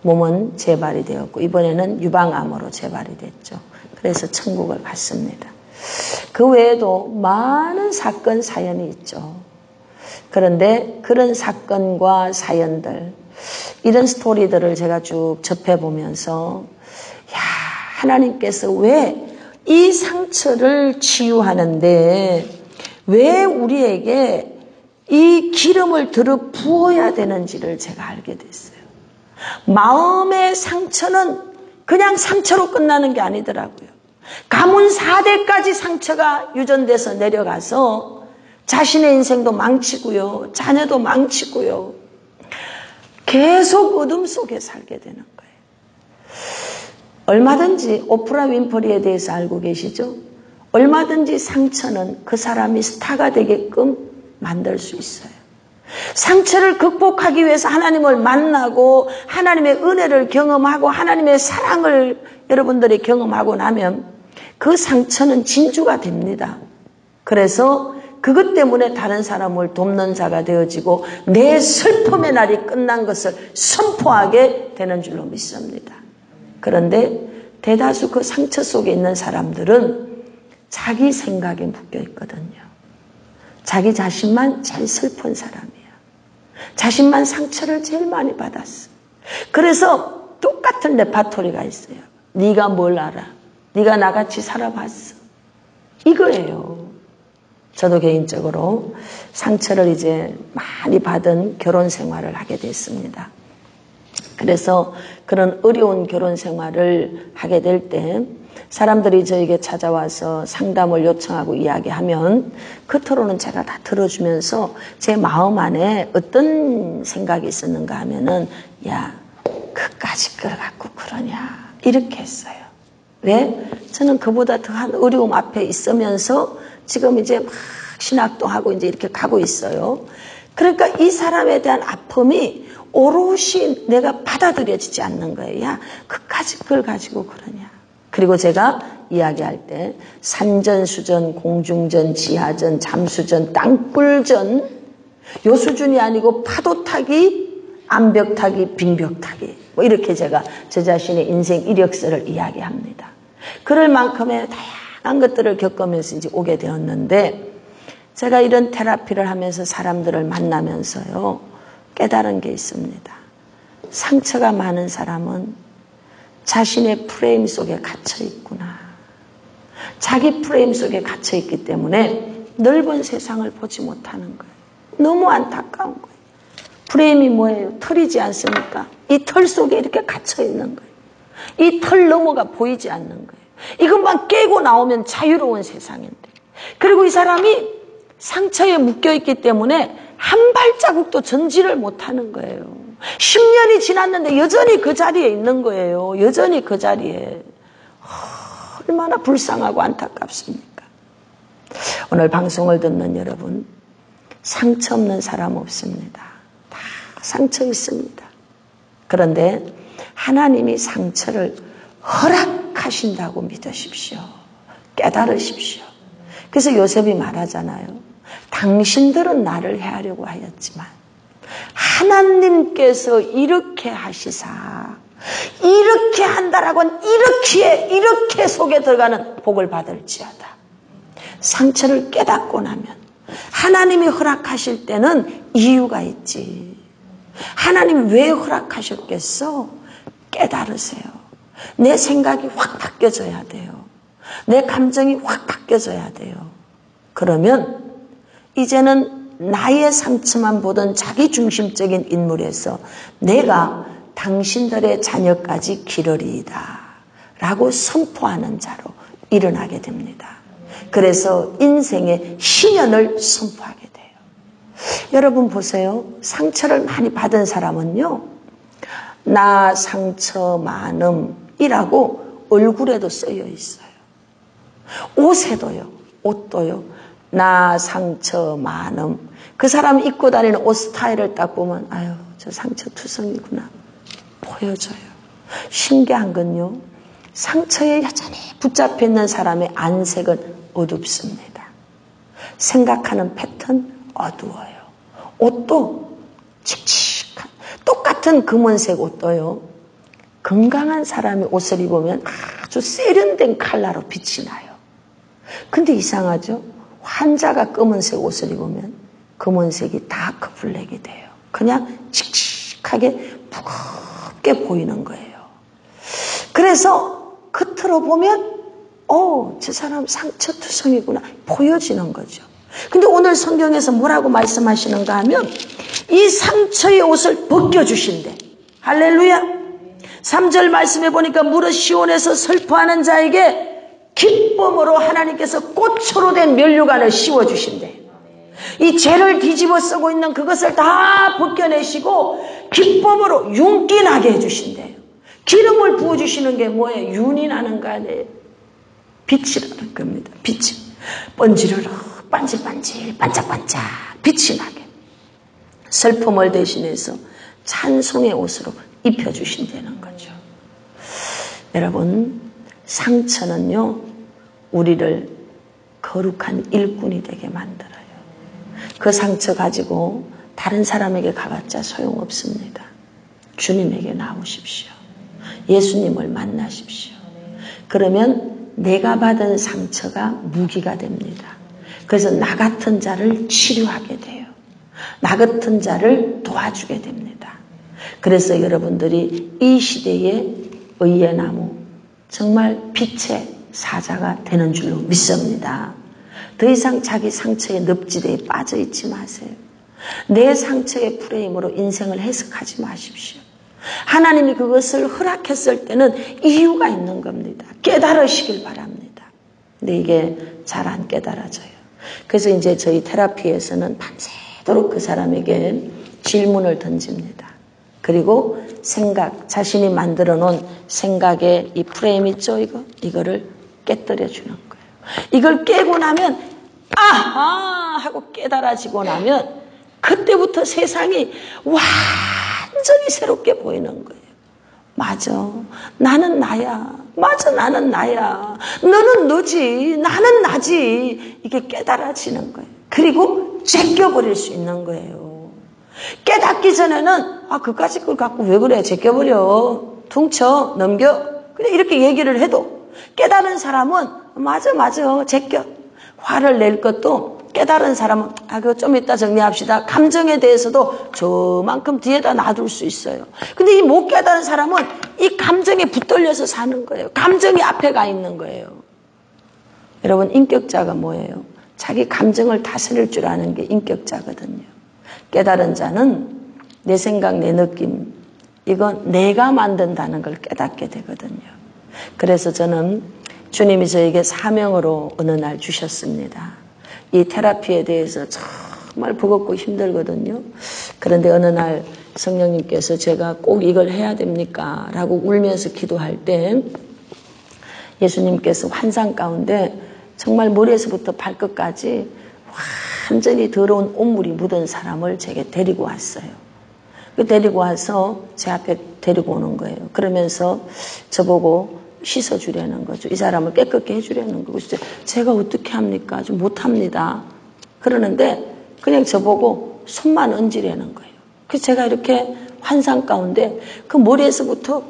몸은 재발이 되었고 이번에는 유방암으로 재발이 됐죠. 그래서 천국을 갔습니다. 그 외에도 많은 사건, 사연이 있죠. 그런데 그런 사건과 사연들, 이런 스토리들을 제가 쭉 접해보면서 하나님께서 왜 이 상처를 치유하는데 왜 우리에게 이 기름을 들어 부어야 되는지를 제가 알게 됐어요. 마음의 상처는 그냥 상처로 끝나는 게 아니더라고요. 가문 4대까지 상처가 유전돼서 내려가서 자신의 인생도 망치고요. 자녀도 망치고요. 계속 어둠 속에 살게 되는 거예요. 얼마든지 오프라 윈프리에 대해서 알고 계시죠? 얼마든지 상처는 그 사람이 스타가 되게끔 만들 수 있어요. 상처를 극복하기 위해서 하나님을 만나고 하나님의 은혜를 경험하고 하나님의 사랑을 여러분들이 경험하고 나면 그 상처는 진주가 됩니다. 그래서 그것 때문에 다른 사람을 돕는 자가 되어지고 내 슬픔의 날이 끝난 것을 선포하게 되는 줄로 믿습니다. 그런데 대다수 그 상처 속에 있는 사람들은 자기 생각에 묶여 있거든요. 자기 자신만 제일 슬픈 사람이야. 자신만 상처를 제일 많이 받았어. 그래서 똑같은 레파토리가 있어요. 네가 뭘 알아? 네가 나같이 살아봤어. 이거예요. 저도 개인적으로 상처를 이제 많이 받은 결혼 생활을 하게 됐습니다. 그래서 그런 어려운 결혼 생활을 하게 될 때 사람들이 저에게 찾아와서 상담을 요청하고 이야기하면 겉으로는 제가 다 들어주면서 제 마음 안에 어떤 생각이 있었는가 하면은 야, 그까짓 걸 갖고 그러냐 이렇게 했어요. 왜? 저는 그보다 더한 어려움 앞에 있으면서 지금 이제 막 신학도 하고 이제 이렇게 가고 있어요. 그러니까 이 사람에 대한 아픔이 오롯이 내가 받아들여지지 않는 거예요. 야, 그까짓 걸 가지고 그러냐. 그리고 제가 이야기할 때 산전수전, 공중전, 지하전, 잠수전, 땅굴전 요 수준이 아니고 파도타기, 암벽타기, 빙벽타기 이렇게 제가 저 자신의 인생 이력서를 이야기합니다. 그럴 만큼의 다양한 것들을 겪으면서 이제 오게 되었는데 제가 이런 테라피를 하면서 사람들을 만나면서요 깨달은 게 있습니다. 상처가 많은 사람은 자신의 프레임 속에 갇혀 있구나. 자기 프레임 속에 갇혀 있기 때문에 넓은 세상을 보지 못하는 거예요. 너무 안타까운 거예요. 프레임이 뭐예요? 털이지 않습니까? 이 털 속에 이렇게 갇혀 있는 거예요. 이 털 너머가 보이지 않는 거예요. 이것만 깨고 나오면 자유로운 세상인데. 그리고 이 사람이 상처에 묶여있기 때문에 한 발자국도 전진을 못하는 거예요. 10년이 지났는데 여전히 그 자리에 있는 거예요. 여전히 그 자리에. 얼마나 불쌍하고 안타깝습니까? 오늘 방송을 듣는 여러분, 상처 없는 사람 없습니다. 다 상처 있습니다. 그런데 하나님이 상처를 허락하신다고 믿으십시오. 깨달으십시오. 그래서 요셉이 말하잖아요. 당신들은 나를 해하려고 하였지만 하나님께서 이렇게 하시사 이렇게 한다라고는 이렇게 속에 들어가는 복을 받을지어다. 상처를 깨닫고 나면 하나님이 허락하실 때는 이유가 있지. 하나님이 왜 허락하셨겠어? 깨달으세요. 내 생각이 확 바뀌어져야 돼요. 내 감정이 확 바뀌어져야 돼요. 그러면 이제는 나의 상처만 보던 자기중심적인 인물에서 내가 당신들의 자녀까지 기르리이다 라고 선포하는 자로 일어나게 됩니다. 그래서 인생의 희년을 선포하게 돼요. 여러분 보세요. 상처를 많이 받은 사람은요, 나 상처 많음이라고 얼굴에도 쓰여 있어요. 옷에도요. 옷도요. 나 상처 많음. 그 사람 입고 다니는 옷 스타일을 딱 보면 아유, 저 상처 투성이구나 보여져요. 신기한 건요, 상처에 여전히 붙잡혀 있는 사람의 안색은 어둡습니다. 생각하는 패턴 어두워요. 옷도 칙칙한 똑같은 금은색 옷도요, 건강한 사람이 옷을 입으면 아주 세련된 컬러로 빛이 나요. 근데 이상하죠? 환자가 검은색 옷을 입으면 검은색이 다크 블랙이 돼요. 그냥 칙칙하게 무겁게 보이는 거예요. 그래서 겉으로 보면 저 사람 상처투성이구나 보여지는 거죠. 근데 오늘 성경에서 뭐라고 말씀하시는가 하면 이 상처의 옷을 벗겨주신대. 할렐루야. 3절 말씀해 보니까 무릇 시온에서 슬퍼하는 자에게 기쁨으로 하나님께서 꽃으로 된 면류관을 씌워주신대. 이 죄를 뒤집어 쓰고 있는 그것을 다 벗겨내시고 기쁨으로 윤기 나게 해주신대요. 기름을 부어주시는 게 뭐예요? 윤이 나는 거 아니에요? 빛이 나는 겁니다. 빛이 번지르르 반질반질 반짝반짝 빛이 나게 슬픔을 대신해서 찬송의 옷으로 입혀주신다는 거죠. 여러분, 상처는요, 우리를 거룩한 일꾼이 되게 만들어요. 그 상처 가지고 다른 사람에게 가봤자 소용없습니다. 주님에게 나오십시오. 예수님을 만나십시오. 그러면 내가 받은 상처가 무기가 됩니다. 그래서 나 같은 자를 치료하게 돼요. 나 같은 자를 도와주게 됩니다. 그래서 여러분들이 이 시대의 의의 나무, 정말 빛의 사자가 되는 줄로 믿습니다. 더 이상 자기 상처의 늪지대에 빠져 있지 마세요. 내 상처의 프레임으로 인생을 해석하지 마십시오. 하나님이 그것을 허락했을 때는 이유가 있는 겁니다. 깨달으시길 바랍니다. 근데 이게 잘 안 깨달아져요. 그래서 이제 저희 테라피에서는 밤새도록 그 사람에게 질문을 던집니다. 그리고 생각, 자신이 만들어 놓은 생각의 이 프레임 있죠? 이거를 깨뜨려 주는 거예요. 이걸 깨고 나면 아하 하고 깨달아지고 나면 그때부터 세상이 완전히 새롭게 보이는 거예요. 맞아, 나는 나야. 맞아, 나는 나야. 너는 너지, 나는 나지. 이게 깨달아지는 거예요. 그리고 제껴버릴 수 있는 거예요. 깨닫기 전에는 그까짓 걸 갖고 왜 그래, 제껴버려, 퉁쳐, 넘겨, 그냥 이렇게 얘기를 해도 깨달은 사람은 맞아 제껴. 화를 낼 것도 깨달은 사람은 그거 좀 이따 정리합시다. 감정에 대해서도 저만큼 뒤에다 놔둘 수 있어요. 근데 이 못 깨달은 사람은 이 감정에 붙들려서 사는 거예요. 감정이 앞에 가 있는 거예요. 여러분, 인격자가 뭐예요? 자기 감정을 다스릴 줄 아는 게 인격자거든요. 깨달은 자는 내 생각, 내 느낌, 이건 내가 만든다는 걸 깨닫게 되거든요. 그래서 저는 주님이 저에게 사명으로 어느 날 주셨습니다. 이 테라피에 대해서 정말 버겁고 힘들거든요. 그런데 어느 날 성령님께서 제가 꼭 이걸 해야 됩니까? 라고 울면서 기도할 때 예수님께서 환상 가운데 정말 머리에서부터 발끝까지 완전히 더러운 온물이 묻은 사람을 제게 데리고 왔어요. 데리고 와서 제 앞에 데리고 오는 거예요. 그러면서 저보고 씻어주려는 거죠. 이 사람을 깨끗게 해주려는 거고. 제가 어떻게 합니까? 좀 못합니다. 그러는데 그냥 저보고 손만 얹으려는 거예요. 그래서 제가 이렇게 환상 가운데 그 머리에서부터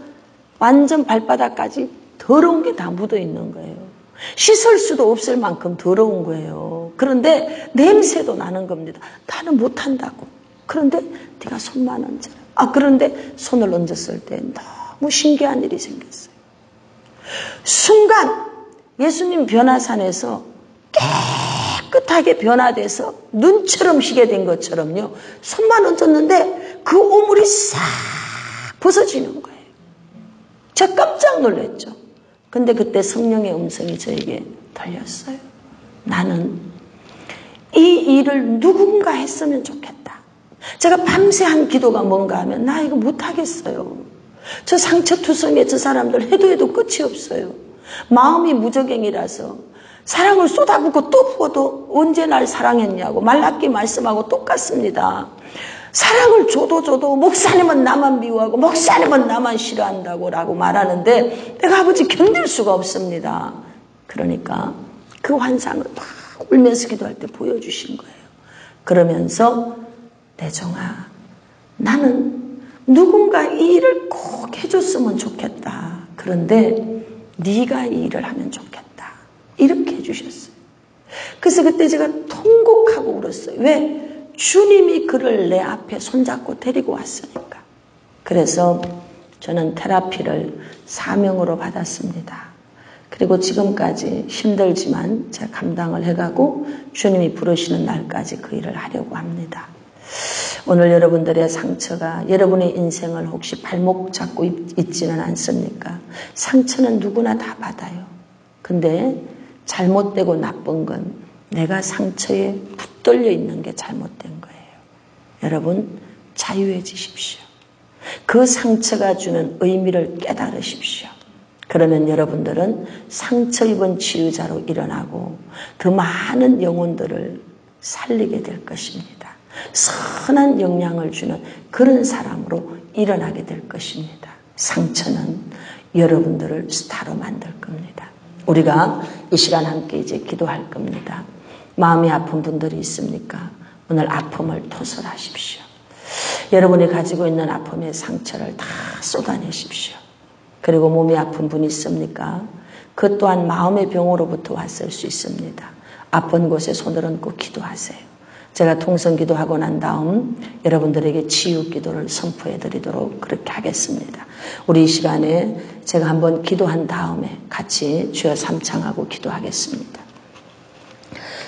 완전 발바닥까지 더러운 게 다 묻어 있는 거예요. 씻을 수도 없을 만큼 더러운 거예요. 그런데 냄새도 나는 겁니다. 나는 못한다고. 그런데 네가 손만 얹어라. 그런데 손을 얹었을 때 너무 신기한 일이 생겼어요. 순간 예수님 변화산에서 깨끗하게 변화돼서 눈처럼 희게 된 것처럼요. 손만 얹었는데 그 오물이 싹 벗어지는 거예요. 제가 깜짝 놀랐죠. 근데 그때 성령의 음성이 저에게 들렸어요. 나는 이 일을 누군가 했으면 좋겠다. 제가 밤새 한 기도가 뭔가 하면 나 이거 못하겠어요. 저 상처투성이에 저 사람들 해도 끝이 없어요. 마음이 무적행이라서 사랑을 쏟아붓고 또 부어도 언제 날 사랑했냐고 말랐기 말씀하고 똑같습니다. 사랑을 줘도 목사님은 나만 미워하고 목사님은 나만 싫어한다고 라고 말하는데 내가 아버지 견딜 수가 없습니다. 그러니까 그 환상을 막 울면서 기도할 때 보여주신 거예요. 그러면서 내 종아, 나는 누군가 이 일을 꼭 해줬으면 좋겠다. 그런데 네가 이 일을 하면 좋겠다. 이렇게 해주셨어요. 그래서 그때 제가 통곡하고 울었어요. 왜? 주님이 그를 내 앞에 손잡고 데리고 왔으니까. 그래서 저는 테라피를 사명으로 받았습니다. 그리고 지금까지 힘들지만 제가 감당을 해가고 주님이 부르시는 날까지 그 일을 하려고 합니다. 오늘 여러분들의 상처가 여러분의 인생을 혹시 발목 잡고 있지는 않습니까? 상처는 누구나 다 받아요. 근데 잘못되고 나쁜 건 내가 상처에 붙들려 있는 게 잘못된 거예요. 여러분, 자유해지십시오. 그 상처가 주는 의미를 깨달으십시오. 그러면 여러분들은 상처 입은 치유자로 일어나고 더 많은 영혼들을 살리게 될 것입니다. 선한 영향을 주는 그런 사람으로 일어나게 될 것입니다. 상처는 여러분들을 스타로 만들 겁니다. 우리가 이 시간 함께 이제 기도할 겁니다. 마음이 아픈 분들이 있습니까? 오늘 아픔을 토설하십시오. 여러분이 가지고 있는 아픔의 상처를 다 쏟아내십시오. 그리고 몸이 아픈 분이 있습니까? 그 또한 마음의 병으로부터 왔을 수 있습니다. 아픈 곳에 손을 얹고 기도하세요. 제가 통성기도하고 난 다음 여러분들에게 치유기도를 선포해드리도록 그렇게 하겠습니다. 우리 이 시간에 제가 한번 기도한 다음에 같이 주여 삼창하고 기도하겠습니다.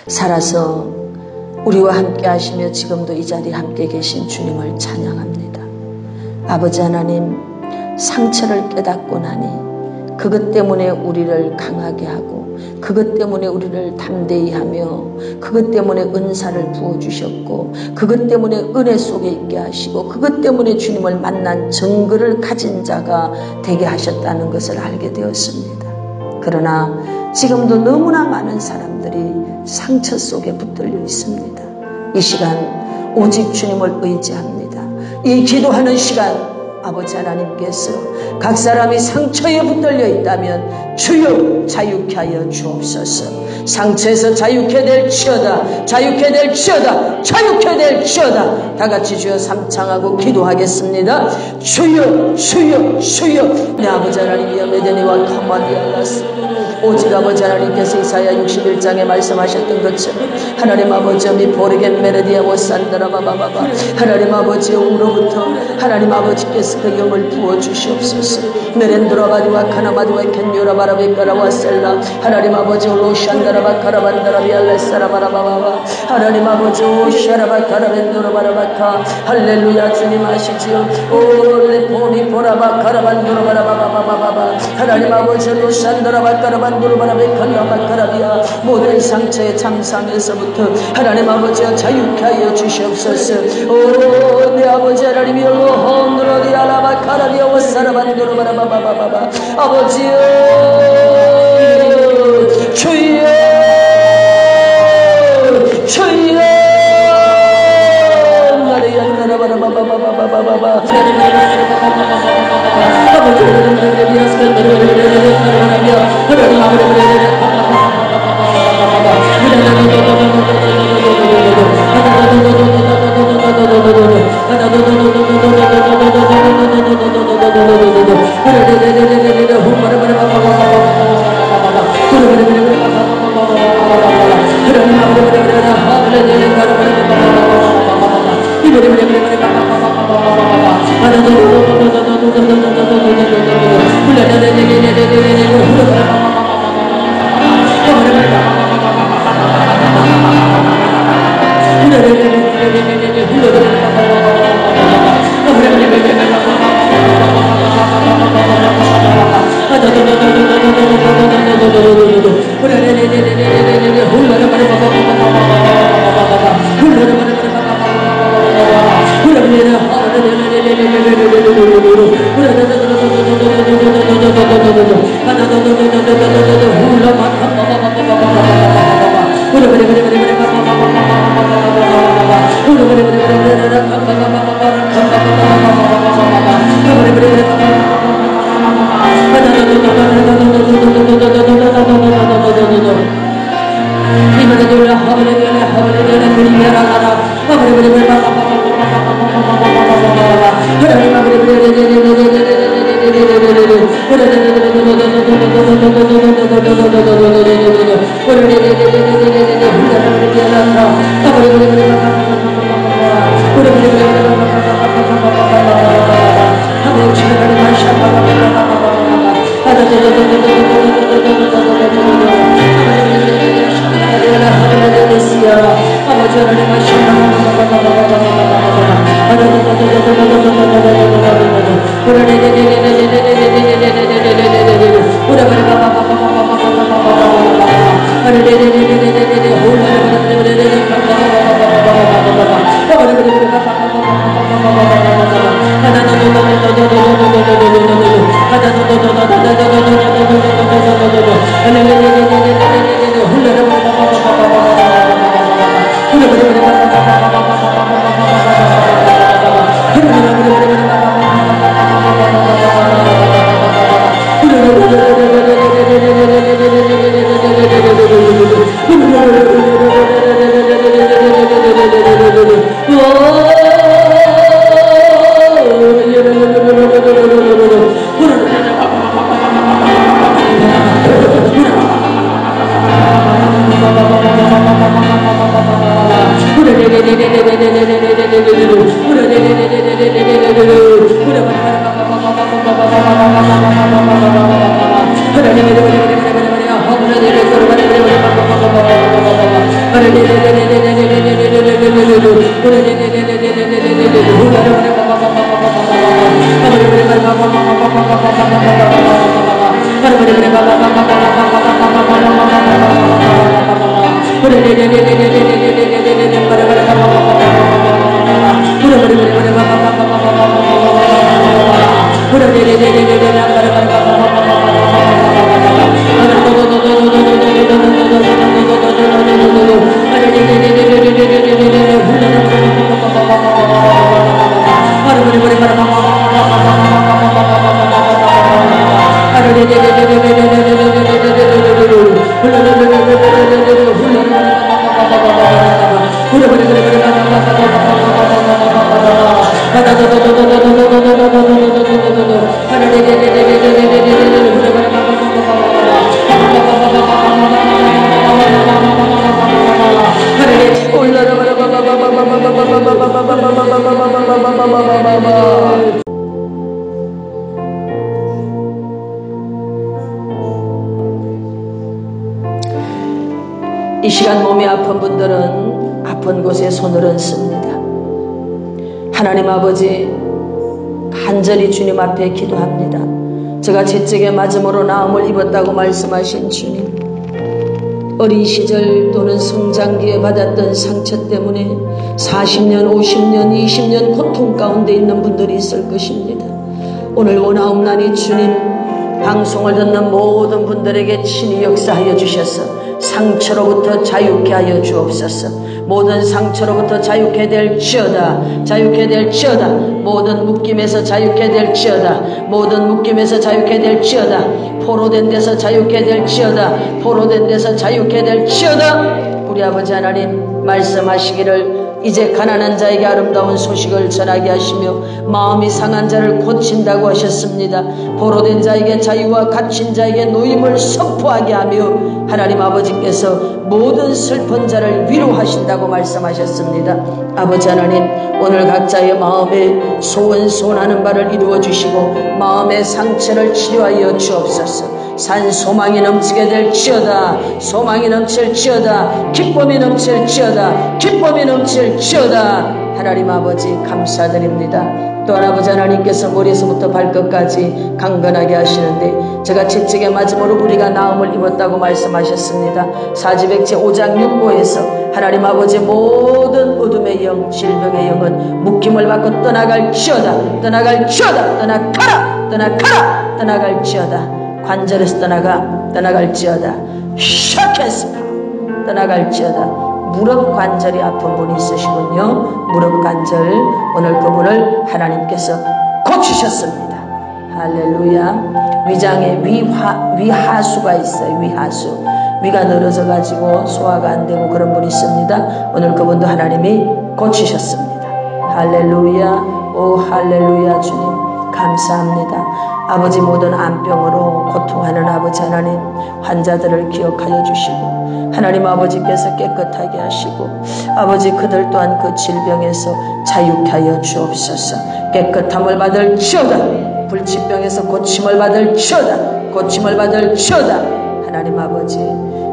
살아서 우리와 함께 하시며 지금도 이 자리에 함께 계신 주님을 찬양합니다. 아버지 하나님, 상처를 깨닫고 나니 그것 때문에 우리를 강하게 하고 그것 때문에 우리를 담대히 하며 그것 때문에 은사를 부어주셨고 그것 때문에 은혜 속에 있게 하시고 그것 때문에 주님을 만난 증거를 가진 자가 되게 하셨다는 것을 알게 되었습니다. 그러나 지금도 너무나 많은 사람들이 상처 속에 붙들려 있습니다. 이 시간 오직 주님을 의지합니다. 이 기도하는 시간 아버지 하나님께서 각 사람이 상처에 붙들려 있다면 주여 자유케 하여 주옵소서. 상처에서 자유케 될지어다, 자유케 될지어다, 자유케 될지어다. 다같이 주여 삼창하고 기도하겠습니다. 주여 주여 주여. 내 아버지 하나님이여 메데니와 카마디알라스. 오직 아버지 하나님께서 이사야 61장에 말씀하셨던 것처럼 하나님 아버지여 미포르겐 메르디아 모산드라바바바바. 하나님 아버지여 우로부터 하나님 아버지께서 그리스도 영을 부어주시옵소서. 메렌드라바디와 카나마디와 켄요라바라베까라와셀라 하나님 아버지 로샨다라바카라반다라비알레사라바라바바바 하나님 아버지 오샤라바카라벤도라바라바카 할렐루야 주님 아시지요. 오레포미포라바카라반도라바라바바바바바 하나님 아버지 로샨다라바카라반도라바라베칼라바카라비아 모든 상처의 참상에서부터 하나님 아버지여 자유케 하여 주시옵소서. 오 내 아버지 하나님이여 로헌드라디알라바카라비아 와사라반도라바라바바바바 아버지여 주여 주여 마리안나라바라바바바바바바 이 시간 몸이 아픈 분들은 아픈 곳에 손을 얹습니다. 하나님 아버지, 간절히 주님 앞에 기도합니다. 제가 채찍에 맞음으로 나음을 입었다고 말씀하신 주님, 어린 시절 또는 성장기에 받았던 상처 때문에 40년, 50년, 20년 고통 가운데 있는 분들이 있을 것입니다. 오늘 원하옵나니 주님, 방송을 듣는 모든 분들에게 친히 역사하여 주셔서 상처로부터 자유케 하여 주옵소서. 모든 상처로부터 자유케 될지어다. 자유케 될지어다. 모든 묶임에서 자유케 될지어다. 모든 묶임에서 자유케 될지어다. 포로된 데서 자유케 될지어다. 포로된 데서 자유케 될지어다. 우리 아버지 하나님 말씀하시기를 이제 가난한 자에게 아름다운 소식을 전하게 하시며 마음이 상한 자를 고친다고 하셨습니다. 포로된 자에게 자유와 갇힌 자에게 노임을 선포하게 하며 하나님 아버지께서 모든 슬픈 자를 위로하신다고 말씀하셨습니다. 아버지 하나님, 오늘 각자의 마음에 소원하는 바를 이루어 주시고 마음의 상처를 치료하여 주옵소서. 산 소망이 넘치게 될지어다. 소망이 넘칠지어다. 기쁨이 넘칠지어다. 기쁨이 넘칠지어다. 하나님 아버지 감사드립니다. 또한 아버지 하나님께서 머리에서부터 발끝까지 강건하게 하시는데 제가 채찍에 맞음으로 우리가 나음을 입었다고 말씀하셨습니다. 사지백제 5장 6보에서 하나님 아버지 모든 어둠의 영, 질병의 영은 묶임을 받고 떠나갈지어다. 떠나갈지어다. 떠나가라. 떠나가라. 떠나갈지어다. 관절에서 떠나갈지어다. 샤케스 떠나갈지어다. 무릎 관절이 아픈 분이 있으시군요. 무릎 관절, 오늘 그분을 하나님께서 고치셨습니다. 할렐루야. 위장에 위하수가 있어요. 위하수. 위가 늘어져 가지고 소화가 안 되고 그런 분이 있습니다. 오늘 그분도 하나님이 고치셨습니다. 할렐루야. 오 할렐루야. 주님 감사합니다. 아버지, 모든 암병으로 고통하는 아버지 하나님, 환자들을 기억하여 주시고 하나님 아버지께서 깨끗하게 하시고 아버지, 그들 또한 그 질병에서 자유케 하여 주옵소서. 깨끗함을 받을지어다. 불치병에서 고침을 받을지어다. 고침을 받을지어다. 하나님 아버지,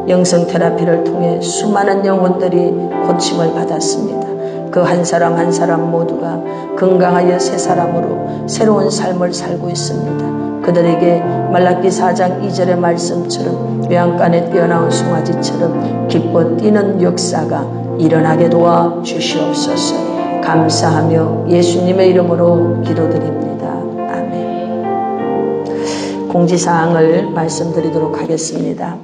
영성 테라피를 통해 수많은 영혼들이 고침을 받았습니다. 그 한 사람 한 사람 모두가 건강하여 새 사람으로 새로운 삶을 살고 있습니다. 그들에게 말라기 4장 2절의 말씀처럼 외양간에 뛰어나온 송아지처럼 기뻐 뛰는 역사가 일어나게 도와 주시옵소서. 감사하며 예수님의 이름으로 기도드립니다. 아멘. 공지사항을 말씀드리도록 하겠습니다.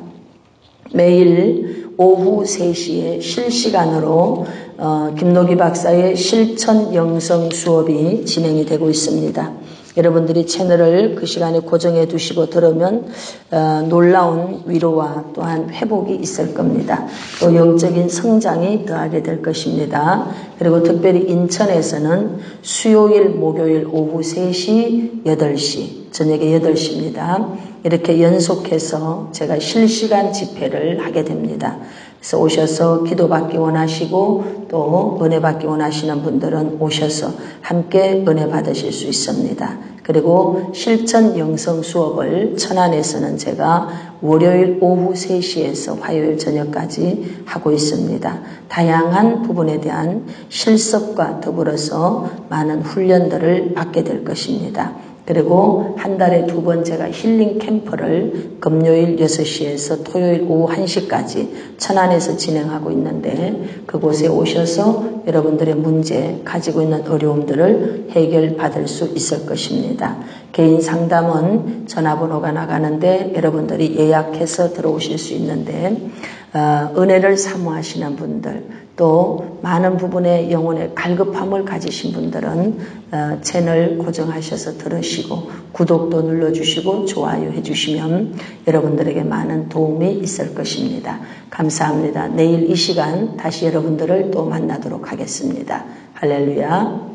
매일 오후 3시에 실시간으로 김노기 박사의 실천 영성 수업이 진행이 되고 있습니다. 여러분들이 채널을 그 시간에 고정해 두시고 들으면 놀라운 위로와 또한 회복이 있을 겁니다. 또 영적인 성장이 더하게 될 것입니다. 그리고 특별히 인천에서는 수요일, 목요일 오후 3시, 8시, 저녁에 8시입니다. 이렇게 연속해서 제가 실시간 집회를 하게 됩니다. 그래서 오셔서 기도받기 원하시고 또 은혜 받기 원하시는 분들은 오셔서 함께 은혜 받으실 수 있습니다. 그리고 실천 영성 수업을 천안에서는 제가 월요일 오후 3시에서 화요일 저녁까지 하고 있습니다. 다양한 부분에 대한 실습과 더불어서 많은 훈련들을 받게 될 것입니다. 그리고 한 달에 2번 제가 힐링 캠프를 금요일 6시에서 토요일 오후 1시까지 천안에서 진행하고 있는데 그곳에 오셔서 여러분들의 문제, 가지고 있는 어려움들을 해결받을 수 있을 것입니다. 개인 상담은 전화번호가 나가는데 여러분들이 예약해서 들어오실 수 있는데 은혜를 사모하시는 분들 또 많은 부분의 영혼의 갈급함을 가지신 분들은 채널 고정하셔서 들으시고 구독도 눌러주시고 좋아요 해주시면 여러분들에게 많은 도움이 있을 것입니다. 감사합니다. 내일 이 시간 다시 여러분들을 또 만나도록 하겠습니다. 할렐루야.